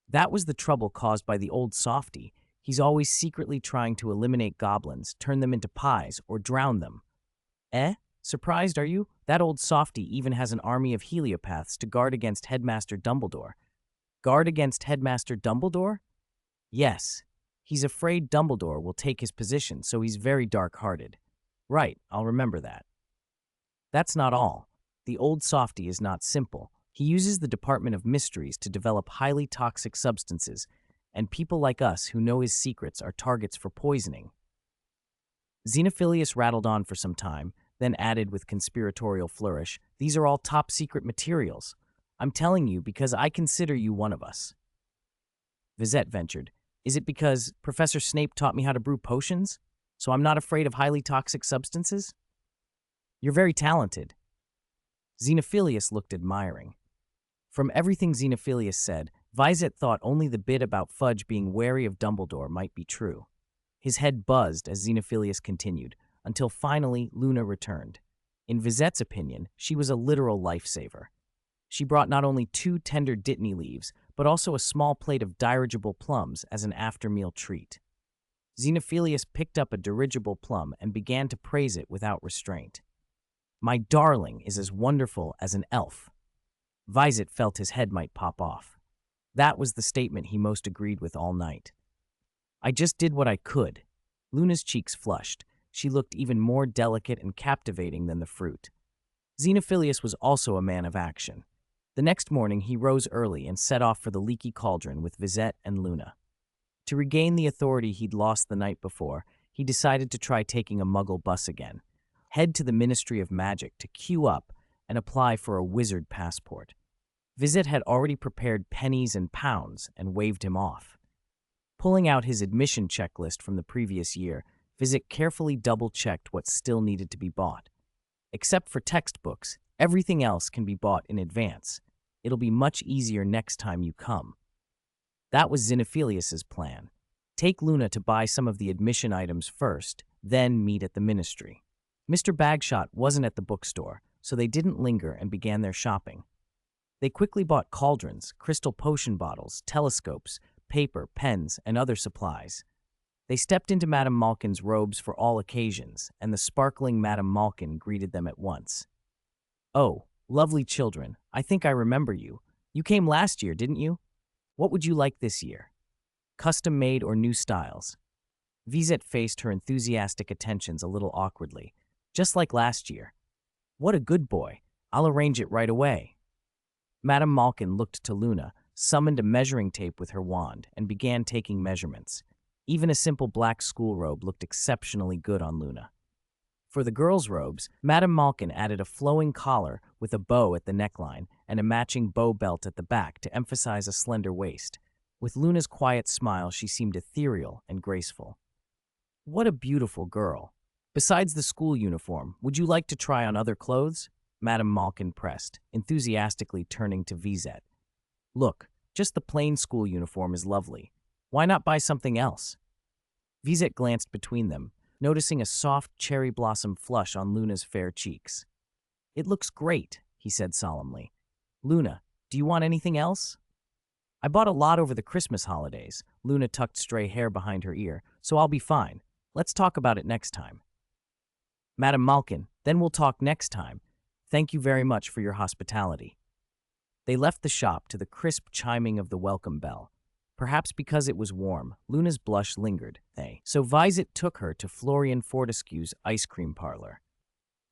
That was the trouble caused by the old softy. He's always secretly trying to eliminate goblins, turn them into pies, or drown them. Eh? Surprised, are you? That old softy even has an army of heliopaths to guard against Headmaster Dumbledore. Guard against Headmaster Dumbledore? Yes. He's afraid Dumbledore will take his position, so he's very dark-hearted. Right, I'll remember that. That's not all. The old softy is not simple. He uses the Department of Mysteries to develop highly toxic substances, and people like us who know his secrets are targets for poisoning. Xenophilius rattled on for some time, then added with conspiratorial flourish, These are all top-secret materials. I'm telling you because I consider you one of us. Vizette ventured. Is it because Professor Snape taught me how to brew potions? So I'm not afraid of highly toxic substances? You're very talented. Xenophilius looked admiring. From everything Xenophilius said, Vizette thought only the bit about Fudge being wary of Dumbledore might be true. His head buzzed as Xenophilius continued, until finally Luna returned. In Vizette's opinion, she was a literal lifesaver. She brought not only 2 tender dittany leaves, but also a small plate of dirigible plums as an after-meal treat. Xenophilius picked up a dirigible plum and began to praise it without restraint. My darling is as wonderful as an elf. Vizette felt his head might pop off. That was the statement he most agreed with all night. I just did what I could. Luna's cheeks flushed. She looked even more delicate and captivating than the fruit. Xenophilius was also a man of action. The next morning, he rose early and set off for the Leaky Cauldron with Vizette and Luna. To regain the authority he'd lost the night before, he decided to try taking a Muggle bus again. Head to the Ministry of Magic to queue up and apply for a wizard passport. Vizette had already prepared pennies and pounds and waved him off. Pulling out his admission checklist from the previous year, Vizette carefully double-checked what still needed to be bought. Except for textbooks, everything else can be bought in advance. It'll be much easier next time you come. That was Xenophilius's plan. Take Luna to buy some of the admission items first, then meet at the ministry. Mr. Bagshot wasn't at the bookstore, so they didn't linger and began their shopping. They quickly bought cauldrons, crystal potion bottles, telescopes, paper, pens, and other supplies. They stepped into Madame Malkin's robes for all occasions, and the sparkling Madame Malkin greeted them at once. Oh, lovely children, I think I remember you. You came last year, didn't you? What would you like this year? Custom-made or new styles? Vizette faced her enthusiastic attentions a little awkwardly, just like last year. What a good boy. I'll arrange it right away. Madame Malkin looked to Luna, summoned a measuring tape with her wand, and began taking measurements. Even a simple black school robe looked exceptionally good on Luna. For the girls' robes, Madame Malkin added a flowing collar with a bow at the neckline and a matching bow belt at the back to emphasize a slender waist. With Luna's quiet smile, she seemed ethereal and graceful. What a beautiful girl. Besides the school uniform, would you like to try on other clothes? Madame Malkin pressed, enthusiastically turning to Vizette. Look, just the plain school uniform is lovely. Why not buy something else? Vizette glanced between them, noticing a soft cherry blossom flush on Luna's fair cheeks. It looks great, he said solemnly. Luna, do you want anything else? I bought a lot over the Christmas holidays. Luna tucked stray hair behind her ear, so I'll be fine. Let's talk about it next time. Madame Malkin, then we'll talk next time. Thank you very much for your hospitality. They left the shop to the crisp chiming of the welcome bell. Perhaps because it was warm, Luna's blush lingered. So Vizette took her to Florian Fortescue's ice cream parlor.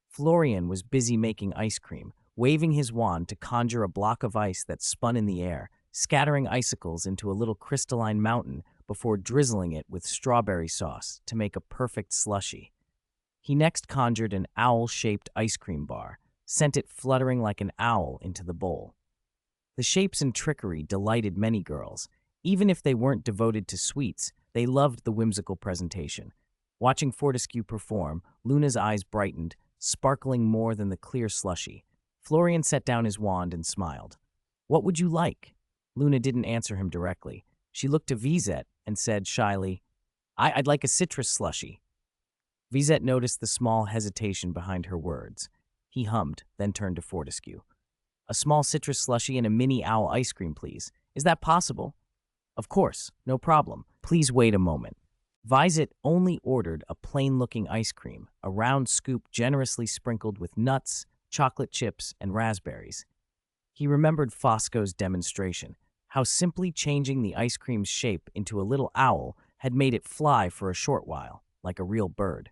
Florian was busy making ice cream, waving his wand to conjure a block of ice that spun in the air, scattering icicles into a little crystalline mountain before drizzling it with strawberry sauce to make a perfect slushie. He next conjured an owl-shaped ice cream bar, sent it fluttering like an owl into the bowl. The shapes and trickery delighted many girls. Even if they weren't devoted to sweets, they loved the whimsical presentation. Watching Fortescue perform, Luna's eyes brightened, sparkling more than the clear slushie. Florian set down his wand and smiled. What would you like? Luna didn't answer him directly. She looked to Vizette and said shyly, I'd like a citrus slushie. Vizette noticed the small hesitation behind her words. He hummed, then turned to Fortescue. A small citrus slushie and a mini owl ice cream, please. Is that possible? Of course, no problem. Please wait a moment. Vizette only ordered a plain-looking ice cream, a round scoop generously sprinkled with nuts, chocolate chips, and raspberries. He remembered Fosco's demonstration, how simply changing the ice cream's shape into a little owl had made it fly for a short while, like a real bird.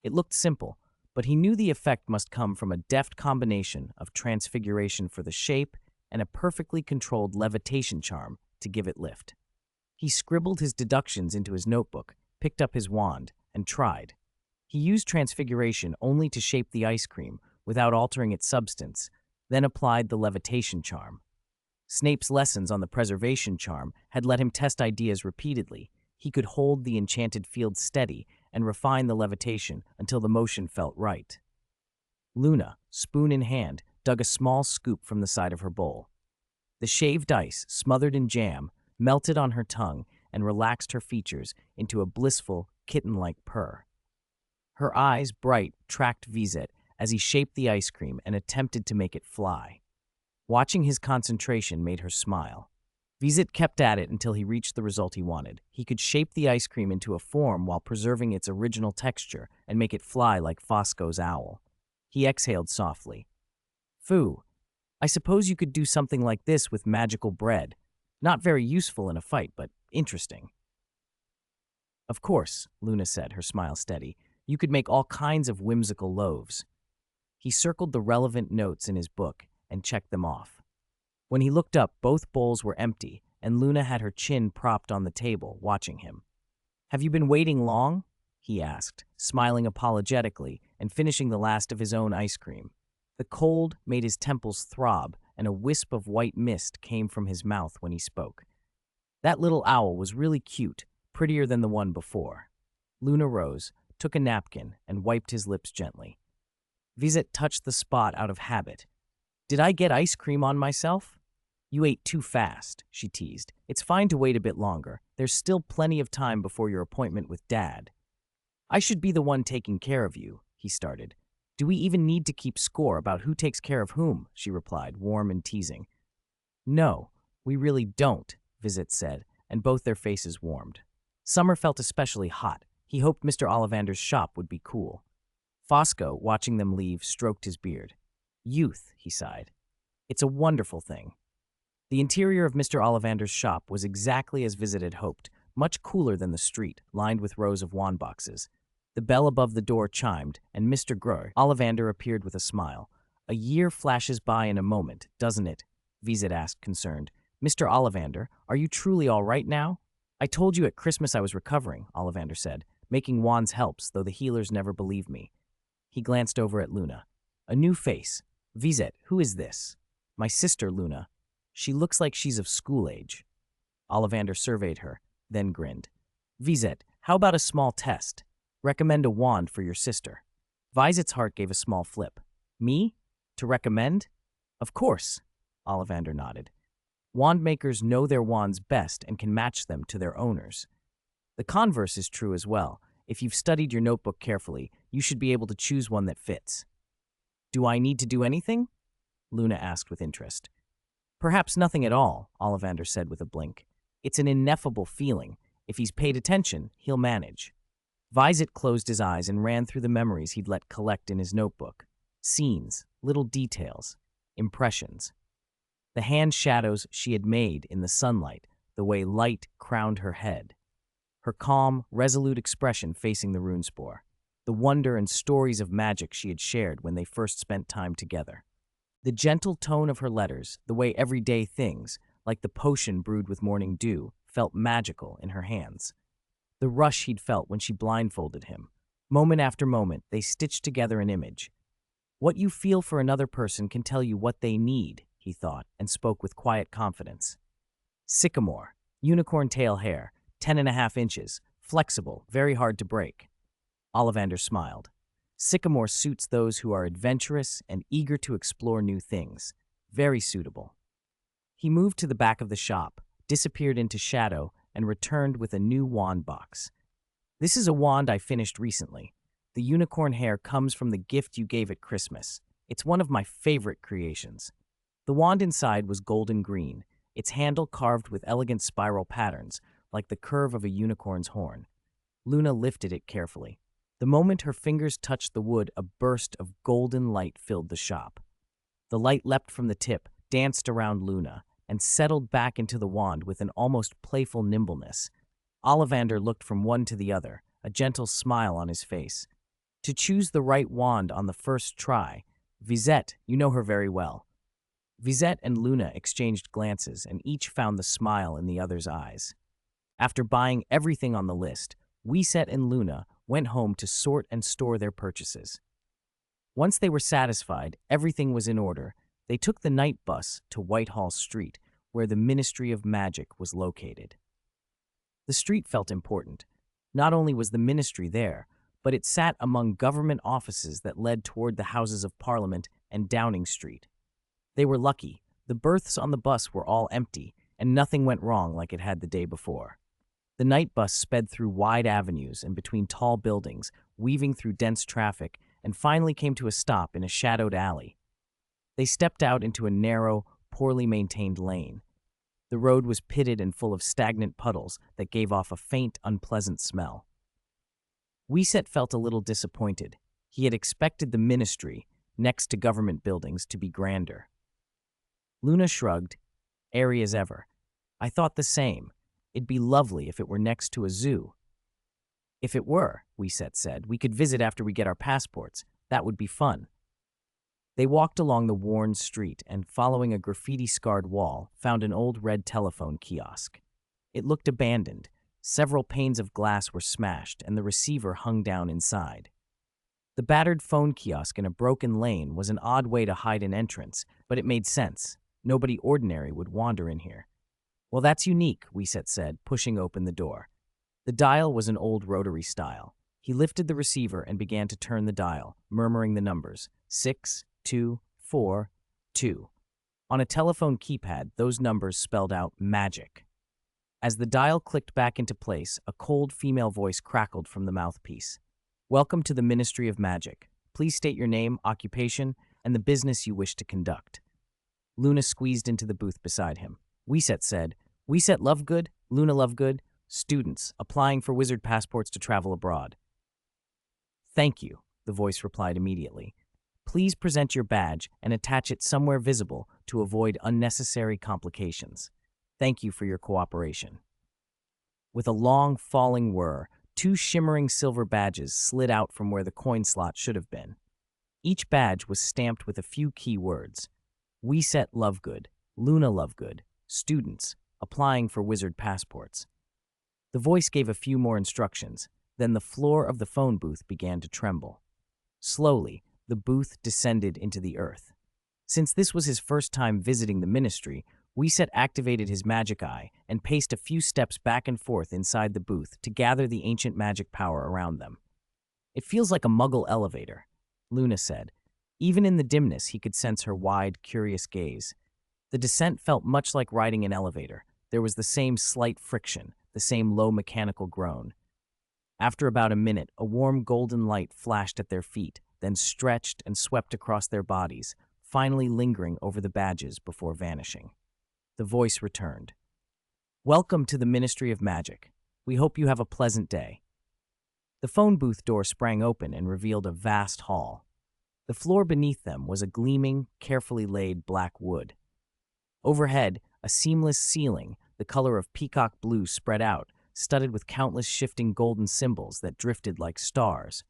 It looked simple, but he knew the effect must come from a deft combination of transfiguration for the shape and a perfectly controlled levitation charm to give it lift. He scribbled his deductions into his notebook, picked up his wand, and tried. He used transfiguration only to shape the ice cream without altering its substance, then applied the levitation charm. Snape's lessons on the preservation charm had let him test ideas repeatedly. He could hold the enchanted field steady and refine the levitation until the motion felt right. Luna, spoon in hand, dug a small scoop from the side of her bowl. The shaved ice, smothered in jam, melted on her tongue and relaxed her features into a blissful, kitten-like purr. Her eyes, bright, tracked Vizette as he shaped the ice cream and attempted to make it fly. Watching his concentration made her smile. Vizette kept at it until he reached the result he wanted. He could shape the ice cream into a form while preserving its original texture and make it fly like Fosco's owl. He exhaled softly. Phoo, I suppose you could do something like this with magical bread. Not very useful in a fight, but interesting. Of course, Luna said, her smile steady. You could make all kinds of whimsical loaves. He circled the relevant notes in his book and checked them off. When he looked up, both bowls were empty, and Luna had her chin propped on the table, watching him. Have you been waiting long? He asked, smiling apologetically and finishing the last of his own ice cream. The cold made his temples throb, and a wisp of white mist came from his mouth when he spoke. That little owl was really cute, prettier than the one before. Luna rose, took a napkin, and wiped his lips gently. Vizette touched the spot out of habit. Did I get ice cream on myself? You ate too fast, she teased. It's fine to wait a bit longer. There's still plenty of time before your appointment with Dad. I should be the one taking care of you, he started. Do we even need to keep score about who takes care of whom? She replied, warm and teasing. No, we really don't, Vizette said, and both their faces warmed. Summer felt especially hot. He hoped Mr. Ollivander's shop would be cool. Fosco, watching them leave, stroked his beard. Youth, he sighed. It's a wonderful thing. The interior of Mr. Ollivander's shop was exactly as Vizette had hoped, much cooler than the street, lined with rows of wand boxes. The bell above the door chimed, and Mr. Ollivander appeared with a smile. A year flashes by in a moment, doesn't it? Vizette asked, concerned. Mr. Ollivander, are you truly all right now? I told you at Christmas I was recovering, Ollivander said. Making wands helps, though the healers never believe me. He glanced over at Luna. A new face. Vizette, who is this? My sister, Luna. She looks like she's of school age. Ollivander surveyed her, then grinned. Vizette, how about a small test? Recommend a wand for your sister. Vizette's heart gave a small flip. Me? To recommend? Of course, Ollivander nodded. Wand makers know their wands best and can match them to their owners. The converse is true as well. If you've studied your notebook carefully, you should be able to choose one that fits. Do I need to do anything? Luna asked with interest. Perhaps nothing at all, Ollivander said with a blink. It's an ineffable feeling. If he's paid attention, he'll manage. Vizette closed his eyes and ran through the memories he'd let collect in his notebook. Scenes, little details, impressions. The hand shadows she had made in the sunlight, the way light crowned her head. Her calm, resolute expression facing the runespore. The wonder and stories of magic she had shared when they first spent time together. The gentle tone of her letters, the way everyday things, like the potion brewed with morning dew, felt magical in her hands. The rush he'd felt when she blindfolded him. Moment after moment, they stitched together an image. What you feel for another person can tell you what they need, he thought, and spoke with quiet confidence. Sycamore, unicorn tail hair, 10.5 inches, flexible, very hard to break. Ollivander smiled. Sycamore suits those who are adventurous and eager to explore new things. Very suitable. He moved to the back of the shop, disappeared into shadow, and returned with a new wand box. This is a wand I finished recently. The unicorn hair comes from the gift you gave at Christmas. It's one of my favorite creations. The wand inside was golden green, its handle carved with elegant spiral patterns, like the curve of a unicorn's horn. Luna lifted it carefully. The moment her fingers touched the wood, a burst of golden light filled the shop. The light leapt from the tip, danced around Luna, and settled back into the wand with an almost playful nimbleness. Ollivander looked from one to the other, a gentle smile on his face. To choose the right wand on the first try, Vizette, you know her very well. Vizette and Luna exchanged glances, and each found the smile in the other's eyes. After buying everything on the list, Vizette and Luna went home to sort and store their purchases. Once they were satisfied, everything was in order, they took the night bus to Whitehall Street, where the Ministry of Magic was located. The street felt important. Not only was the ministry there, but it sat among government offices that led toward the Houses of Parliament and Downing Street. They were lucky. The berths on the bus were all empty, and nothing went wrong like it had the day before. The night bus sped through wide avenues and between tall buildings, weaving through dense traffic, and finally came to a stop in a shadowed alley. They stepped out into a narrow, poorly maintained lane. The road was pitted and full of stagnant puddles that gave off a faint, unpleasant smell. Vizette felt a little disappointed. He had expected the ministry, next to government buildings, to be grander. Luna shrugged, airy as ever. I thought the same. It'd be lovely if it were next to a zoo. If it were, Vizette said, we could visit after we get our passports. That would be fun. They walked along the worn street and, following a graffiti-scarred wall, found an old red telephone kiosk. It looked abandoned. Several panes of glass were smashed, and the receiver hung down inside. The battered phone kiosk in a broken lane was an odd way to hide an entrance, but it made sense. Nobody ordinary would wander in here. Well, that's unique, Vizette said, pushing open the door. The dial was an old rotary style. He lifted the receiver and began to turn the dial, murmuring the numbers, 6, 2, 4, 2. On a telephone keypad, those numbers spelled out magic. As the dial clicked back into place, a cold female voice crackled from the mouthpiece. Welcome to the Ministry of Magic. Please state your name, occupation, and the business you wish to conduct. Luna squeezed into the booth beside him. Vizette said, Vizette Lovegood, Luna Lovegood, students, applying for wizard passports to travel abroad. Thank you, the voice replied immediately. Please present your badge and attach it somewhere visible to avoid unnecessary complications. Thank you for your cooperation. With a long, falling whir, 2 shimmering silver badges slid out from where the coin slot should have been. Each badge was stamped with a few key words. Vizette Lovegood, Luna Lovegood, students, applying for wizard passports. The voice gave a few more instructions, then the floor of the phone booth began to tremble. Slowly, the booth descended into the earth. Since this was his first time visiting the ministry, Vizette activated his magic eye and paced a few steps back and forth inside the booth to gather the ancient magic power around them. It feels like a muggle elevator, Luna said. Even in the dimness, he could sense her wide, curious gaze. The descent felt much like riding an elevator. There was the same slight friction, the same low mechanical groan. After about a minute, a warm golden light flashed at their feet, then stretched and swept across their bodies, finally lingering over the badges before vanishing. The voice returned. Welcome to the Ministry of Magic. We hope you have a pleasant day. The phone booth door sprang open and revealed a vast hall. The floor beneath them was a gleaming, carefully laid black wood. Overhead, a seamless ceiling, the color of peacock blue, spread out, studded with countless shifting golden symbols that drifted like stars.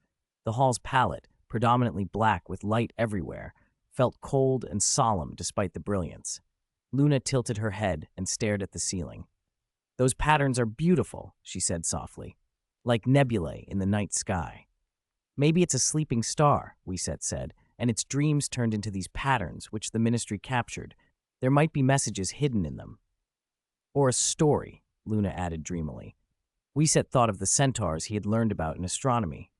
The hall's palette, predominantly black with light everywhere, felt cold and solemn despite the brilliance. Luna tilted her head and stared at the ceiling. Those patterns are beautiful, she said softly, like nebulae in the night sky. Maybe it's a sleeping star, Vizette said, and its dreams turned into these patterns which the ministry captured. There might be messages hidden in them. Or a story, Luna added dreamily. Vizette thought of the centaurs he had learned about in astronomy.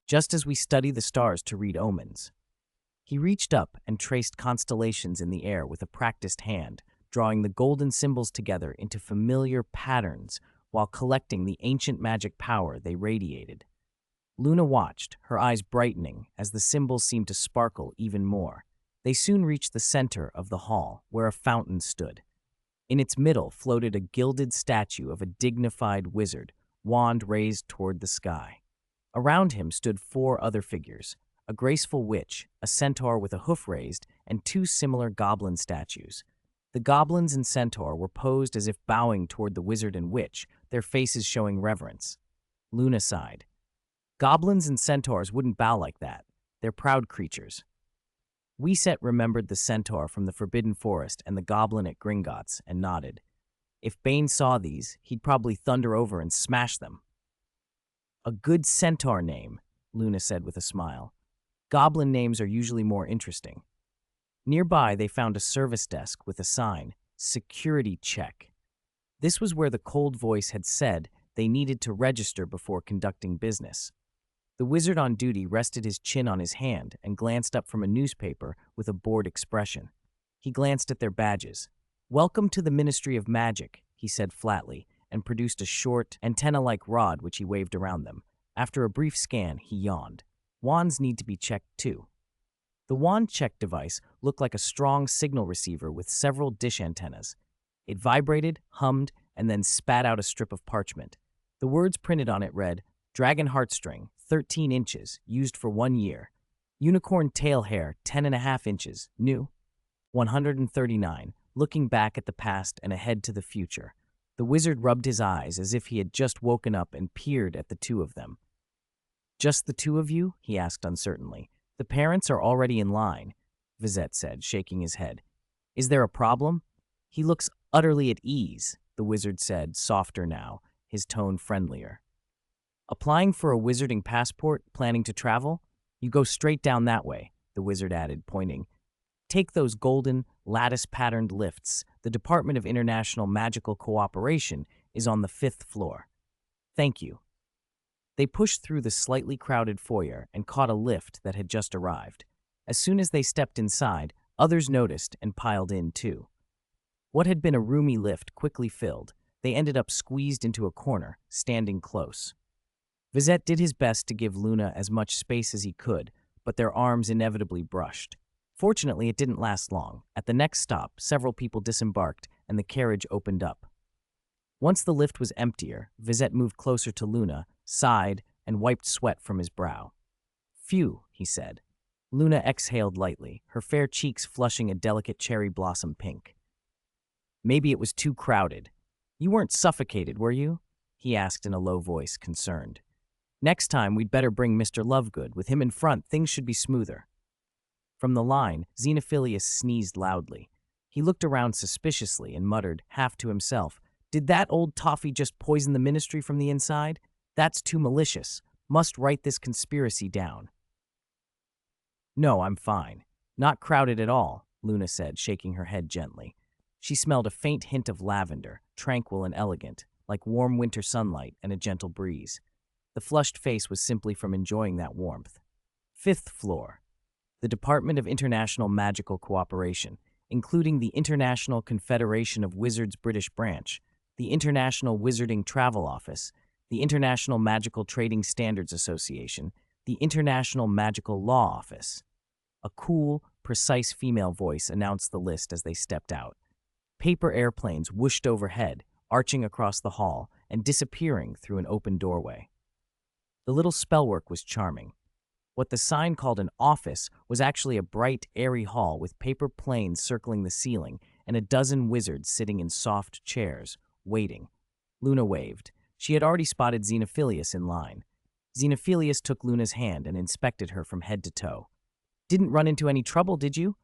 Just as we study the stars to read omens. He reached up and traced constellations in the air with a practiced hand, drawing the golden symbols together into familiar patterns while collecting the ancient magic power they radiated. Luna watched, her eyes brightening as the symbols seemed to sparkle even more. They soon reached the center of the hall, where a fountain stood. In its middle floated a gilded statue of a dignified wizard, wand raised toward the sky. Around him stood 4 other figures, a graceful witch, a centaur with a hoof raised, and 2 similar goblin statues. The goblins and centaur were posed as if bowing toward the wizard and witch, their faces showing reverence. Luna sighed. Goblins and centaurs wouldn't bow like that. They're proud creatures. Vizette remembered the centaur from the Forbidden Forest and the goblin at Gringotts and nodded. If Bane saw these, he'd probably thunder over and smash them. A good centaur name, Luna said with a smile. Goblin names are usually more interesting. Nearby, they found a service desk with a sign, security check. This was where the cold voice had said they needed to register before conducting business. The wizard on duty rested his chin on his hand and glanced up from a newspaper with a bored expression. He glanced at their badges. "Welcome to the Ministry of Magic," he said flatly, and produced a short, antenna-like rod which he waved around them. After a brief scan, he yawned. "Wands need to be checked too." The wand check device looked like a strong signal receiver with several dish antennas. It vibrated, hummed, and then spat out a strip of parchment. The words printed on it read, "Dragon heartstring, 13 inches, used for 1 year. Unicorn tail hair, 10.5 inches, new. 139, looking back at the past and ahead to the future." The wizard rubbed his eyes as if he had just woken up and peered at the two of them. "Just the two of you?" he asked uncertainly. "The parents are already in line," Vizette said, shaking his head. "Is there a problem?" "He looks utterly at ease," the wizard said, softer now, his tone friendlier. "Applying for a wizarding passport, planning to travel? You go straight down that way," the wizard added, pointing. "Take those golden, lattice-patterned lifts. The Department of International Magical Cooperation is on the 5th floor." "Thank you." They pushed through the slightly crowded foyer and caught a lift that had just arrived. As soon as they stepped inside, others noticed and piled in too. What had been a roomy lift quickly filled. They ended up squeezed into a corner, standing close. Vizette did his best to give Luna as much space as he could, but their arms inevitably brushed. Fortunately, it didn't last long. At the next stop, several people disembarked and the carriage opened up. Once the lift was emptier, Vizette moved closer to Luna, sighed, and wiped sweat from his brow. "Phew," he said. Luna exhaled lightly, her fair cheeks flushing a delicate cherry blossom pink. "Maybe it was too crowded. You weren't suffocated, were you?" he asked in a low voice, concerned. "Next time, we'd better bring Mr. Lovegood. With him in front, things should be smoother." From the line, Xenophilius sneezed loudly. He looked around suspiciously and muttered, half to himself, "Did that old toffee just poison the ministry from the inside? That's too malicious. Must write this conspiracy down." "No, I'm fine. Not crowded at all," Luna said, shaking her head gently. She smelled a faint hint of lavender, tranquil and elegant, like warm winter sunlight and a gentle breeze. The flushed face was simply from enjoying that warmth. 5th floor. The Department of International Magical Cooperation, including the International Confederation of Wizards British Branch, the International Wizarding Travel Office, the International Magical Trading Standards Association, the International Magical Law Office. A cool, precise female voice announced the list as they stepped out. Paper airplanes whooshed overhead, arching across the hall and disappearing through an open doorway. The little spellwork was charming. What the sign called an office was actually a bright, airy hall with paper planes circling the ceiling and a dozen wizards sitting in soft chairs, waiting. Luna waved. She had already spotted Xenophilius in line. Xenophilius took Luna's hand and inspected her from head to toe. "Didn't run into any trouble, did you?"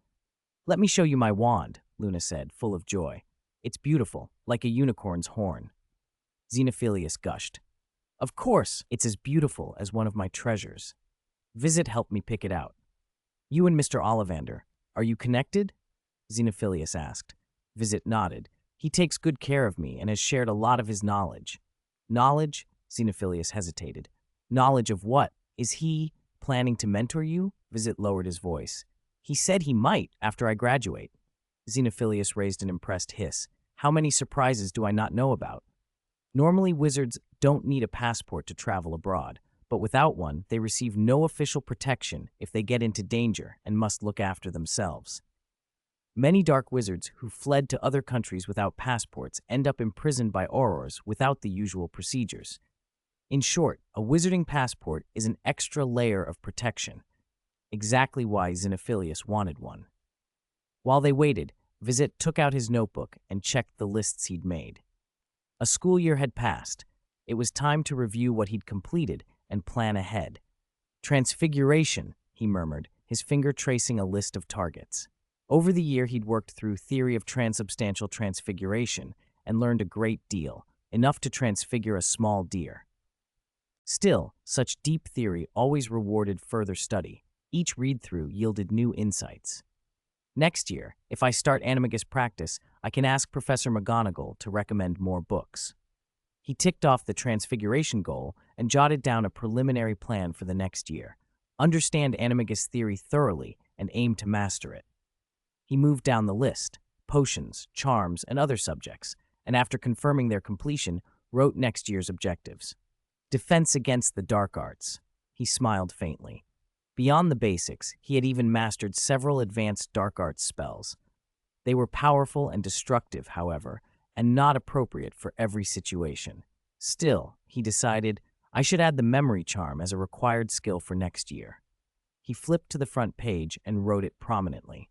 "Let me show you my wand," Luna said, full of joy. "It's beautiful, like a unicorn's horn." Xenophilius gushed. "Of course, it's as beautiful as one of my treasures. Vizette helped me pick it out." "You and Mr. Ollivander, are you connected?" Xenophilius asked. Vizette nodded. "He takes good care of me and has shared a lot of his knowledge." "Knowledge?" Xenophilius hesitated. "Knowledge of what? Is he planning to mentor you?" Vizette lowered his voice. "He said he might after I graduate." Xenophilius raised an impressed hiss. "How many surprises do I not know about?" Normally, wizards don't need a passport to travel abroad, but without one, they receive no official protection if they get into danger and must look after themselves. Many dark wizards who fled to other countries without passports end up imprisoned by aurors without the usual procedures. In short, a wizarding passport is an extra layer of protection, exactly why Xenophilius wanted one. While they waited, Vizette took out his notebook and checked the lists he'd made. A school year had passed. It was time to review what he'd completed and plan ahead. "Transfiguration," he murmured, his finger tracing a list of targets. Over the year, he'd worked through theory of transubstantial transfiguration and learned a great deal, enough to transfigure a small deer. Still, such deep theory always rewarded further study. Each read-through yielded new insights. Next year, if I start animagus practice, I can ask Professor McGonagall to recommend more books. He ticked off the transfiguration goal and jotted down a preliminary plan for the next year. Understand animagus theory thoroughly and aim to master it. He moved down the list, potions, charms, and other subjects, and after confirming their completion, wrote next year's objectives. Defense against the dark arts. He smiled faintly. Beyond the basics, he had even mastered several advanced dark arts spells. They were powerful and destructive, however, and not appropriate for every situation. Still, he decided, I should add the memory charm as a required skill for next year. He flipped to the front page and wrote it prominently.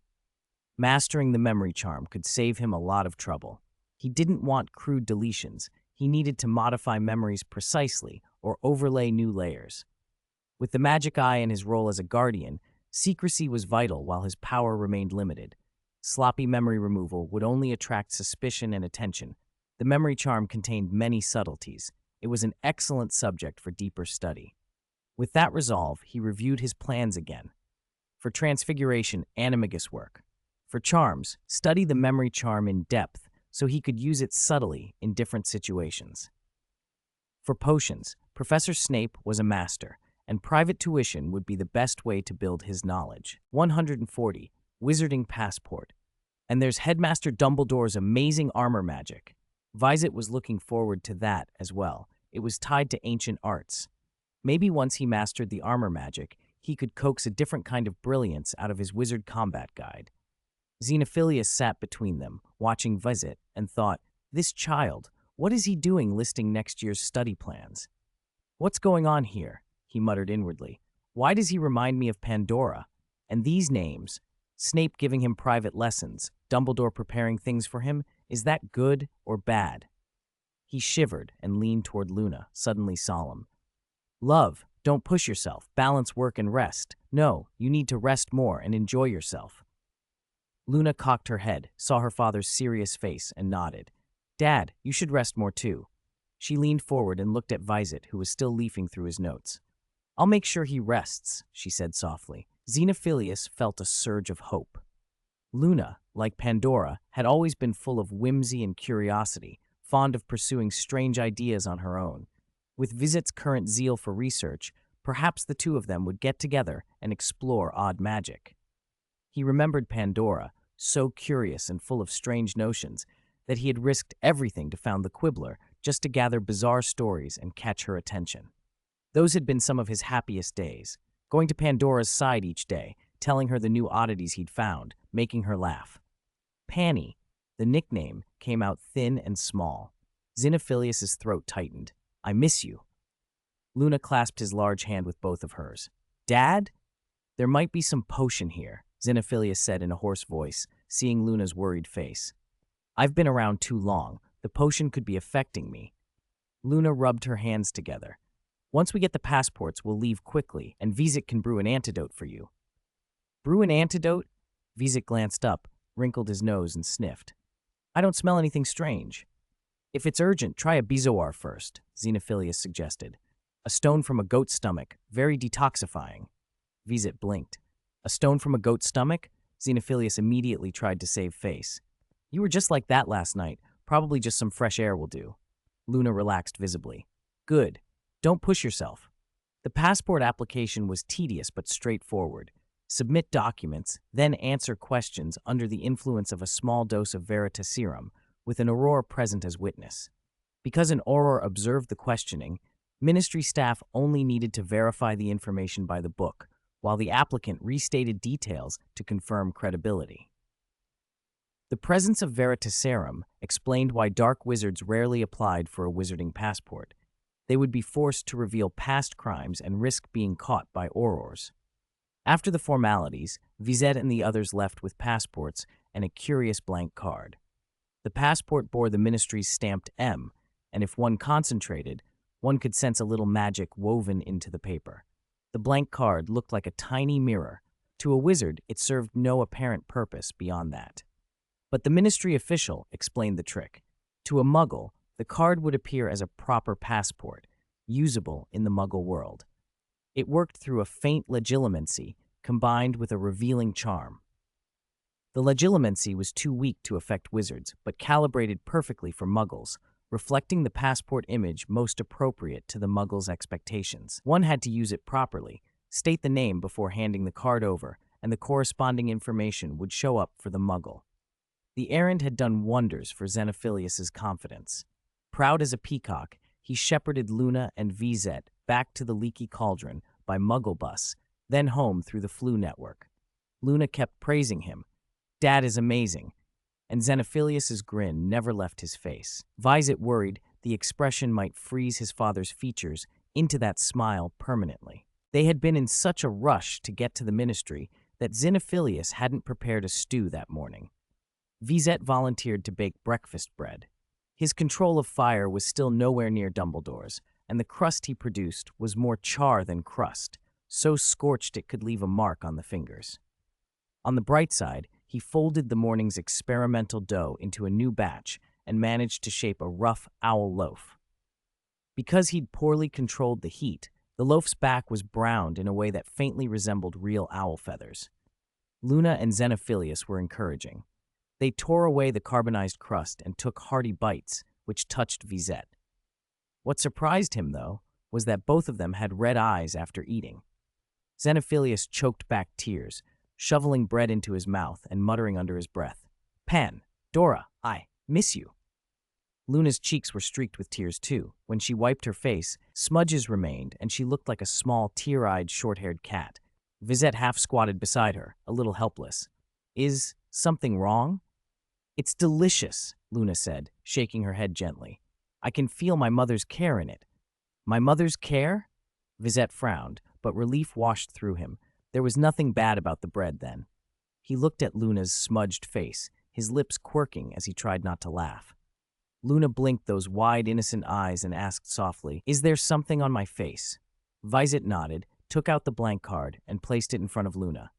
Mastering the memory charm could save him a lot of trouble. He didn't want crude deletions. He needed to modify memories precisely or overlay new layers. With the magic eye and his role as a guardian, secrecy was vital while his power remained limited. Sloppy memory removal would only attract suspicion and attention. The memory charm contained many subtleties. It was an excellent subject for deeper study. With that resolve, he reviewed his plans again. For transfiguration, animagus work. For charms, study the memory charm in depth so he could use it subtly in different situations. For potions, Professor Snape was a master, and private tuition would be the best way to build his knowledge. 140. Wizarding Passport. And there's Headmaster Dumbledore's amazing armor magic. Vizette was looking forward to that as well. It was tied to ancient arts. Maybe once he mastered the armor magic, he could coax a different kind of brilliance out of his wizard combat guide. Xenophilius sat between them, watching Vizette, and thought, this child, what is he doing listing next year's study plans? What's going on here? He muttered inwardly. Why does he remind me of Pandora? And these names, Snape giving him private lessons, Dumbledore preparing things for him, is that good or bad? He shivered and leaned toward Luna, suddenly solemn. Love, don't push yourself, balance work and rest. No, you need to rest more and enjoy yourself. Luna cocked her head, saw her father's serious face, and nodded. Dad, you should rest more too. She leaned forward and looked at Vizette, who was still leafing through his notes. I'll make sure he rests, she said softly. Xenophilius felt a surge of hope. Luna, like Pandora, had always been full of whimsy and curiosity, fond of pursuing strange ideas on her own. With Vizette's current zeal for research, perhaps the two of them would get together and explore odd magic. He remembered Pandora, so curious and full of strange notions, that he had risked everything to found the Quibbler just to gather bizarre stories and catch her attention. Those had been some of his happiest days, going to Pandora's side each day, telling her the new oddities he'd found, making her laugh. Panny, the nickname, came out thin and small. Xenophilius's throat tightened. I miss you. Luna clasped his large hand with both of hers. Dad? There might be some potion here, Xenophilius said in a hoarse voice, seeing Luna's worried face. I've been around too long. The potion could be affecting me. Luna rubbed her hands together. Once we get the passports, we'll leave quickly, and Vizette can brew an antidote for you. Brew an antidote? Vizette glanced up, wrinkled his nose, and sniffed. I don't smell anything strange. If it's urgent, try a bezoar first, Xenophilius suggested. A stone from a goat's stomach, very detoxifying. Vizette blinked. A stone from a goat's stomach? Xenophilius immediately tried to save face. You were just like that last night. Probably just some fresh air will do. Luna relaxed visibly. Good. Don't push yourself. The passport application was tedious but straightforward. Submit documents, then answer questions under the influence of a small dose of veritaserum, with an auror present as witness. Because an auror observed the questioning, ministry staff only needed to verify the information by the book, while the applicant restated details to confirm credibility. The presence of veritaserum explained why dark wizards rarely applied for a wizarding passport. They would be forced to reveal past crimes and risk being caught by aurors. After the formalities, Vizette and the others left with passports and a curious blank card. The passport bore the ministry's stamped M, and if one concentrated, one could sense a little magic woven into the paper. The blank card looked like a tiny mirror. To a wizard, it served no apparent purpose beyond that. But the ministry official explained the trick. To a muggle, the card would appear as a proper passport, usable in the muggle world. It worked through a faint legilimency combined with a revealing charm. The legilimency was too weak to affect wizards, but calibrated perfectly for muggles, reflecting the passport image most appropriate to the muggles' expectations. One had to use it properly, state the name before handing the card over, and the corresponding information would show up for the muggle. The errand had done wonders for Xenophilius's confidence. Proud as a peacock, he shepherded Luna and Vizette back to the leaky cauldron by muggle bus, then home through the flu network. Luna kept praising him. "Dad is amazing," and Xenophilius's grin never left his face. Vizette worried the expression might freeze his father's features into that smile permanently. They had been in such a rush to get to the ministry that Xenophilius hadn't prepared a stew that morning. Vizette volunteered to bake breakfast bread. His control of fire was still nowhere near Dumbledore's, and the crust he produced was more char than crust, so scorched it could leave a mark on the fingers. On the bright side, he folded the morning's experimental dough into a new batch and managed to shape a rough owl loaf. Because he'd poorly controlled the heat, the loaf's back was browned in a way that faintly resembled real owl feathers. Luna and Xenophilius were encouraging. They tore away the carbonized crust and took hearty bites, which touched Vizette. What surprised him, though, was that both of them had red eyes after eating. Xenophilius choked back tears, shoveling bread into his mouth and muttering under his breath, "Pan, Dora, I miss you." Luna's cheeks were streaked with tears, too. When she wiped her face, smudges remained, and she looked like a small, tear-eyed, short-haired cat. Vizette half-squatted beside her, a little helpless. "Is something wrong?" "It's delicious," Luna said, shaking her head gently. "I can feel my mother's care in it." "My mother's care?" Vizette frowned, but relief washed through him. There was nothing bad about the bread, then. He looked at Luna's smudged face, his lips quirking as he tried not to laugh. Luna blinked those wide, innocent eyes and asked softly, "Is there something on my face?" Vizette nodded, took out the blank card, and placed it in front of Luna.